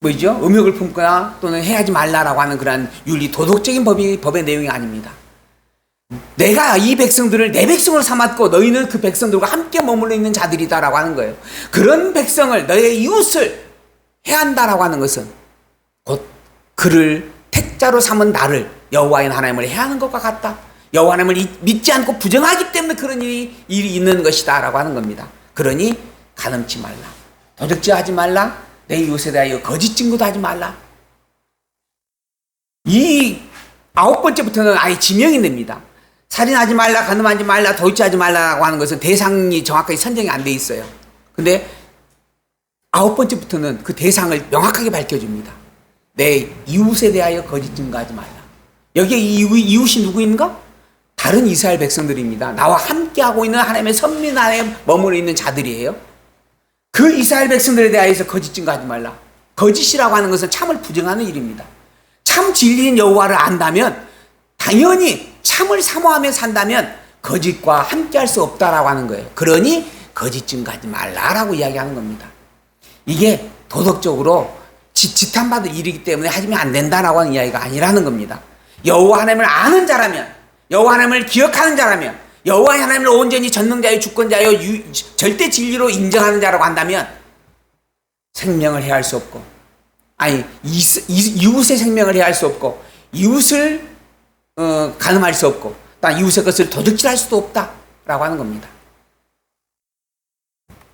뭐죠? 음욕을 품거나 또는 해하지 말라라고 하는 그런 윤리 도덕적인 법의 내용이 아닙니다. 내가 이 백성들을 내 백성으로 삼았고 너희는 그 백성들과 함께 머물러 있는 자들이다라고 하는 거예요. 그런 백성을, 너의 이웃을 해한다라고 하는 것은 그를 택자로 삼은 나를 여호와인 하나님을 해하는 것과 같다. 여호와 하나님을 믿지 않고 부정하기 때문에 그런 일이 있는 것이다 라고 하는 겁니다. 그러니 가늠치 말라, 도적질하지 말라, 내 이웃에 대하여 거짓 증거도 하지 말라. 이 9번째부터는 아예 지명이 됩니다. 살인하지 말라, 간음하지 말라, 도둑질하지 말라고 하는 것은 대상이 정확하게 선정이 안 돼 있어요. 근데 9번째부터는 그 대상을 명확하게 밝혀줍니다. 내 이웃에 대하여 거짓 증거하지 말라. 여기에 이웃이 누구인가? 다른 이스라엘 백성들입니다. 나와 함께하고 있는 하나님의 선민 안에 머무르 있는 자들이에요. 그 이스라엘 백성들에 대하여서 거짓 증거하지 말라. 거짓이라고 하는 것은 참을 부정하는 일입니다. 참 진리인 여호와를 안다면 당연히 참을 사모하며 산다면 거짓과 함께할 수 없다라고 하는 거예요. 그러니 거짓 증거하지 말라라고 이야기하는 겁니다. 이게 도덕적으로 지탄받을 일이기 때문에 하시면 안 된다라고 하는 이야기가 아니라는 겁니다. 여호와 하나님을 아는 자라면, 여호와 하나님을 기억하는 자라면, 여호와 하나님을 온전히 전능자요 주권자요 절대 진리로 인정하는 자라고 한다면 생명을 해할 수 없고, 아니 이웃의 생명을 해할 수 없고, 이웃을 간음할 수 없고, 또 이웃의 것을 도둑질할 수도 없다라고 하는 겁니다.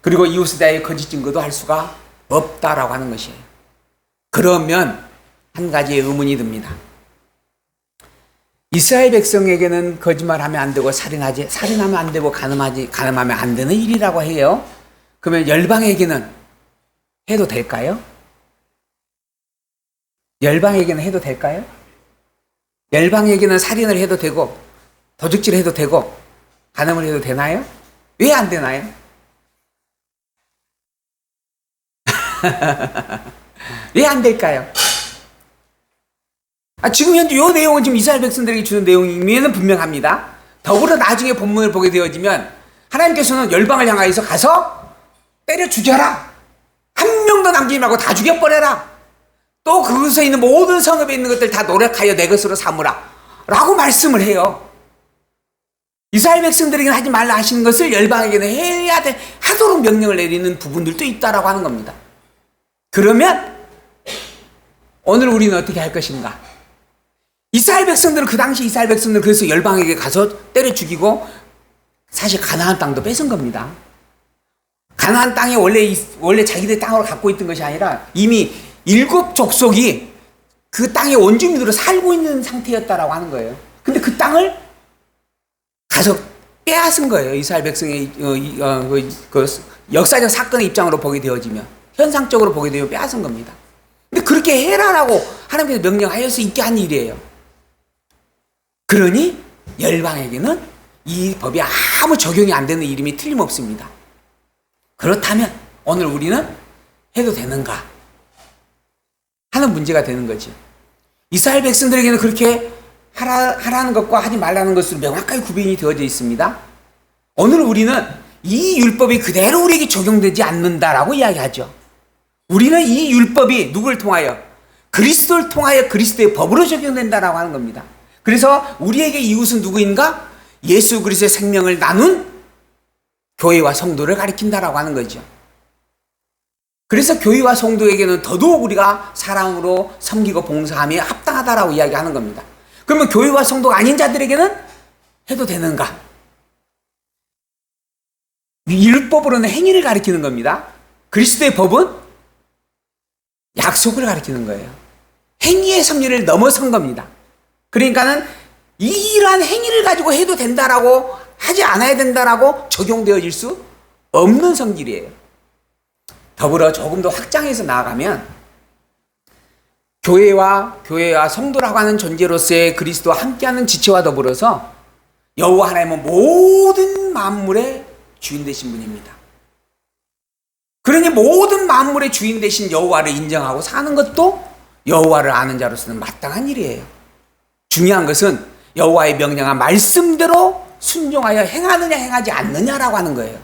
그리고 이웃에 대해 거짓 증거도 할 수가 없다라고 하는 것이에요. 그러면 한 가지의 의문이 듭니다. 이스라엘 백성에게는 거짓말하면 안 되고 살인하면 안 되고 간음하면 안 되는 일이라고 해요. 그러면 열방에게는 해도 될까요? 열방에게는 해도 될까요? 열방에게는 살인을 해도 되고 도둑질을 해도 되고 간음을 해도 되나요? 왜 안 되나요? 왜 안 될까요? 지금 현재 이 내용은 지금 이스라엘 백성들에게 주는 내용이면 분명합니다. 더불어 나중에 본문을 보게 되어지면 하나님께서는 열방을 향하여서 가서 때려 죽여라. 한 명도 남기지 말고 다 죽여버려라. 또 그곳에 있는 모든 성읍에 있는 것들 다 노력하여 내 것으로 삼으라 라고 말씀을 해요. 이스라엘 백성들에게는 하지 말라 하시는 것을 열방에게는 해야 돼, 하도록 명령을 내리는 부분들도 있다라고 하는 겁니다. 그러면 오늘 우리는 어떻게 할 것인가? 이스라엘 백성들은, 그 당시 이스라엘 백성들은 그래서 열방에게 가서 때려 죽이고 사실 가나안 땅도 뺏은 겁니다. 가나안 땅에 원래 자기들 땅으로 갖고 있던 것이 아니라 이미 7 족속이 그 땅의 원주민으로 살고 있는 상태였다라고 하는 거예요. 근데 그 땅을 가서 빼앗은 거예요. 이스라엘 백성의 그 역사적 사건의 입장으로 보게 되어지면, 현상적으로 보게 되면 빼앗은 겁니다. 근데 그렇게 해라라고 하나님께서 명령하여서 있게 한 일이에요. 그러니 열방에게는 이 법이 아무 적용이 안 되는 일임이 틀림없습니다. 그렇다면 오늘 우리는 해도 되는가 하는 문제가 되는 거죠. 이스라엘 백성들에게는 그렇게 하라는 것과 하지 말라는 것으로 명확하게 구분이 되어져 있습니다. 오늘 우리는 이 율법이 그대로 우리에게 적용되지 않는다라고 이야기하죠. 우리는 이 율법이 누구를 통하여? 그리스도를 통하여 그리스도의 법으로 적용된다라고 하는 겁니다. 그래서 우리에게 이웃은 누구인가? 예수 그리스도의 생명을 나눈 교회와 성도를 가리킨다라고 하는 거죠. 그래서 교회와 성도에게는 더더욱 우리가 사랑으로 섬기고 봉사하며 합당하다라고 이야기하는 겁니다. 그러면 교회와 성도가 아닌 자들에게는 해도 되는가? 율법으로는 행위를 가리키는 겁니다. 그리스도의 법은 약속을 가리키는 거예요. 행위의 섭리를 넘어선 겁니다. 그러니까는 이러한 행위를 가지고 해도 된다라고, 하지 않아야 된다라고 적용되어질 수 없는 성질이에요. 더불어 조금 더 확장해서 나아가면 교회와 성도라고 하는 존재로서의 그리스도와 함께하는 지체와 더불어서 여호와 하나님은 모든 만물의 주인 되신 분입니다. 그러니 모든 만물의 주인 되신 여호와를 인정하고 사는 것도 여호와를 아는 자로서는 마땅한 일이에요. 중요한 것은 여호와의 명령한 말씀대로 순종하여 행하느냐 행하지 않느냐라고 하는 거예요.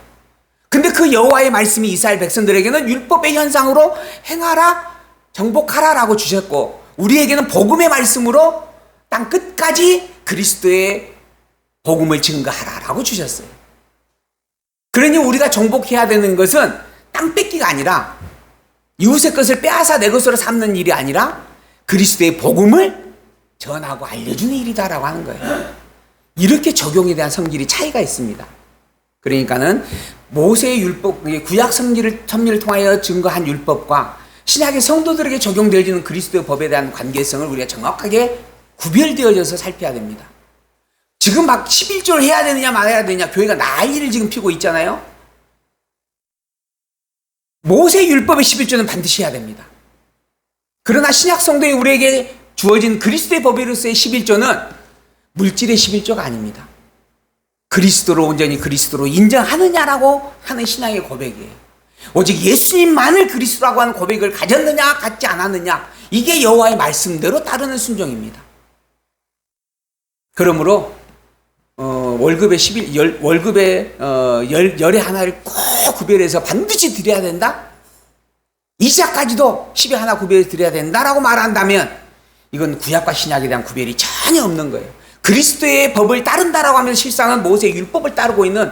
근데 그 여호와의 말씀이 이스라엘 백성들에게는 율법의 현상으로 행하라, 정복하라라고 주셨고, 우리에게는 복음의 말씀으로 땅 끝까지 그리스도의 복음을 증거하라라고 주셨어요. 그러니 우리가 정복해야 되는 것은 땅 뺏기가 아니라, 이웃의 것을 빼앗아 내 것으로 삼는 일이 아니라 그리스도의 복음을 전하고 알려주는 일이다라고 하는 거예요. 이렇게 적용에 대한 성질이 차이가 있습니다. 그러니까는 모세의 율법, 구약 섭리를 통하여 증거한 율법과 신약의 성도들에게 적용되어지는 그리스도의 법에 대한 관계성을 우리가 정확하게 구별되어져서 살펴야 됩니다. 지금 막 11조를 해야 되느냐 말아야 되느냐 교회가 난리를 지금 피고 있잖아요. 모세 율법의 11조는 반드시 해야 됩니다. 그러나 신약 성도에 우리에게 주어진 그리스도의 법으로서의 11조는 물질의 11조가 아닙니다. 그리스도로 온전히 그리스도로 인정하느냐라고 하는 신앙의 고백이에요. 오직 예수님만을 그리스도라고 하는 고백을 가졌느냐 갖지 않았느냐, 이게 여호와의 말씀대로 따르는 순종입니다. 그러므로 월급의 열의 하나를 꼭 구별해서 반드시 드려야 된다? 이자까지도 10의 하나 구별해서 드려야 된다라고 말한다면 이건 구약과 신약에 대한 구별이 전혀 없는 거예요. 그리스도의 법을 따른다라고 하면 실상은 모세의 율법을 따르고 있는,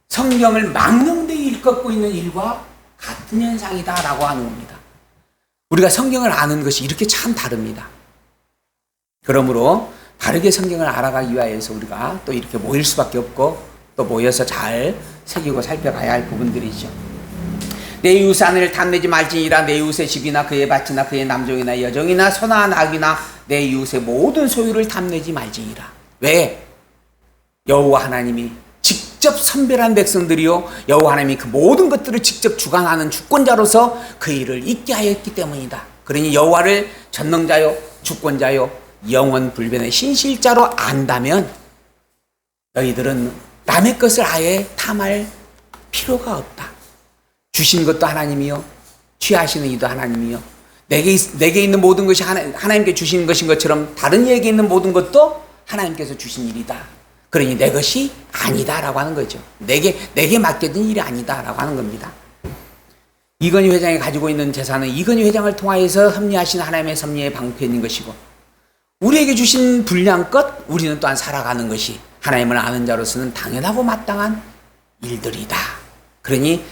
성경을 망령되이 일컫고 있는 일과 같은 현상이다라고 하는 겁니다. 우리가 성경을 아는 것이 이렇게 참 다릅니다. 그러므로 바르게 성경을 알아가기 위해서 우리가 또 이렇게 모일 수밖에 없고, 또 모여서 잘 새기고 살펴가야 할 부분들이죠. 내 이웃의 아내를 탐내지 말지니라. 내 이웃의 집이나 그의 밭이나 그의 남종이나 여종이나 소나 낙이나 내 이웃의 모든 소유를 탐내지 말지니라. 왜? 여호와 하나님이 직접 선별한 백성들이요, 여호와 하나님이 그 모든 것들을 직접 주관하는 주권자로서 그 일을 잊게 하였기 때문이다. 그러니 여호와를 전능자요, 주권자요, 영원 불변의 신실자로 안다면 너희들은 남의 것을 아예 탐할 필요가 없다. 주신 것도 하나님이요, 취하시는 이도 하나님이요, 내게 있는 모든 것이 하나님께 주신 것인 것처럼 다른 이에게 있는 모든 것도 하나님께서 주신 일이다. 그러니 내 것이 아니다라고 하는 거죠. 내게 맡겨진 일이 아니다라고 하는 겁니다. 이건희 회장이 가지고 있는 재산은 이건희 회장을 통하여서 섭리하신 하나님의 섭리의 방편인 것이고, 우리에게 주신 분량껏 우리는 또한 살아가는 것이 하나님을 아는 자로서는 당연하고 마땅한 일들이다. 그러니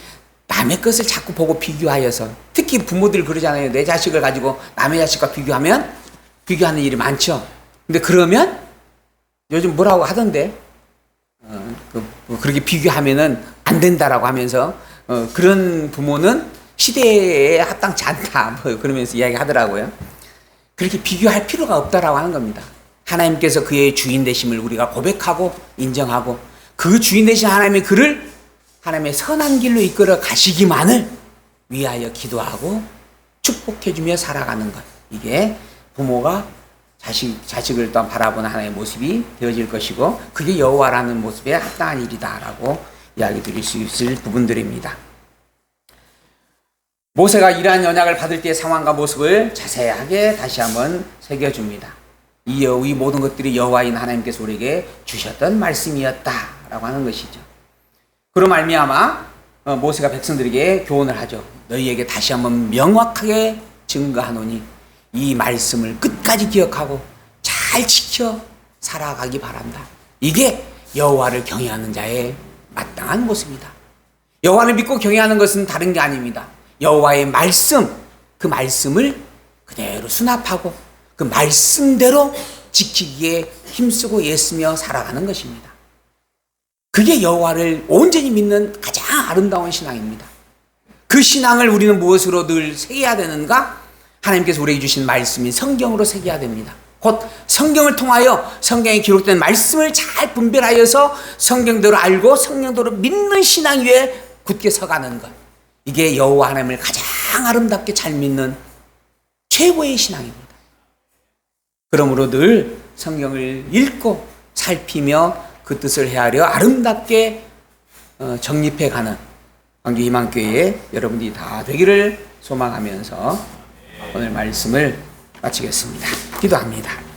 남의 것을 자꾸 보고 비교하여서, 특히 부모들 그러잖아요. 내 자식을 가지고 남의 자식과 비교하는 일이 많죠. 근데 그러면 요즘 뭐라고 하던데, 그렇게 비교하면은 안 된다라고 하면서, 그런 부모는 시대에 합당치 않다, 뭐 그러면서 이야기 하더라고요. 그렇게 비교할 필요가 없다라고 하는 겁니다. 하나님께서 그의 주인 되심을 우리가 고백하고 인정하고, 그 주인 되신 하나님의 그를 하나님의 선한 길로 이끌어 가시기만을 위하여 기도하고 축복해주며 살아가는 것, 이게 부모가 자식을 또한 바라보는 하나의 모습이 되어질 것이고, 그게 여호와라는 모습에 합당한 일이다라고 이야기 드릴 수 있을 부분들입니다. 모세가 이러한 언약을 받을 때의 상황과 모습을 자세하게 다시 한번 새겨줍니다. 이 모든 것들이 여호와인 하나님께서 우리에게 주셨던 말씀이었다라고 하는 것이죠. 그로 말미암아 모세가 백성들에게 교훈을 하죠. 너희에게 다시 한번 명확하게 증거하노니 이 말씀을 끝까지 기억하고 잘 지켜 살아가기 바란다. 이게 여호와를 경외하는 자의 마땅한 모습이다. 여호와를 믿고 경외하는 것은 다른 게 아닙니다. 여호와의 말씀, 그 말씀을 그대로 수납하고 그 말씀대로 지키기에 힘쓰고 애쓰며 살아가는 것입니다. 그게 여호와를 온전히 믿는 가장 아름다운 신앙입니다. 그 신앙을 우리는 무엇으로 늘 새겨야 되는가? 하나님께서 우리에게 주신 말씀인 성경으로 새겨야 됩니다. 곧 성경을 통하여 성경에 기록된 말씀을 잘 분별하여서 성경대로 알고 성경대로 믿는 신앙 위에 굳게 서가는 것, 이게 여호와 하나님을 가장 아름답게 잘 믿는 최고의 신앙입니다. 그러므로 늘 성경을 읽고 살피며 그 뜻을 헤아려 아름답게 정립해가는 광주희망교회의 여러분들이 다 되기를 소망하면서 오늘 말씀을 마치겠습니다. 기도합니다.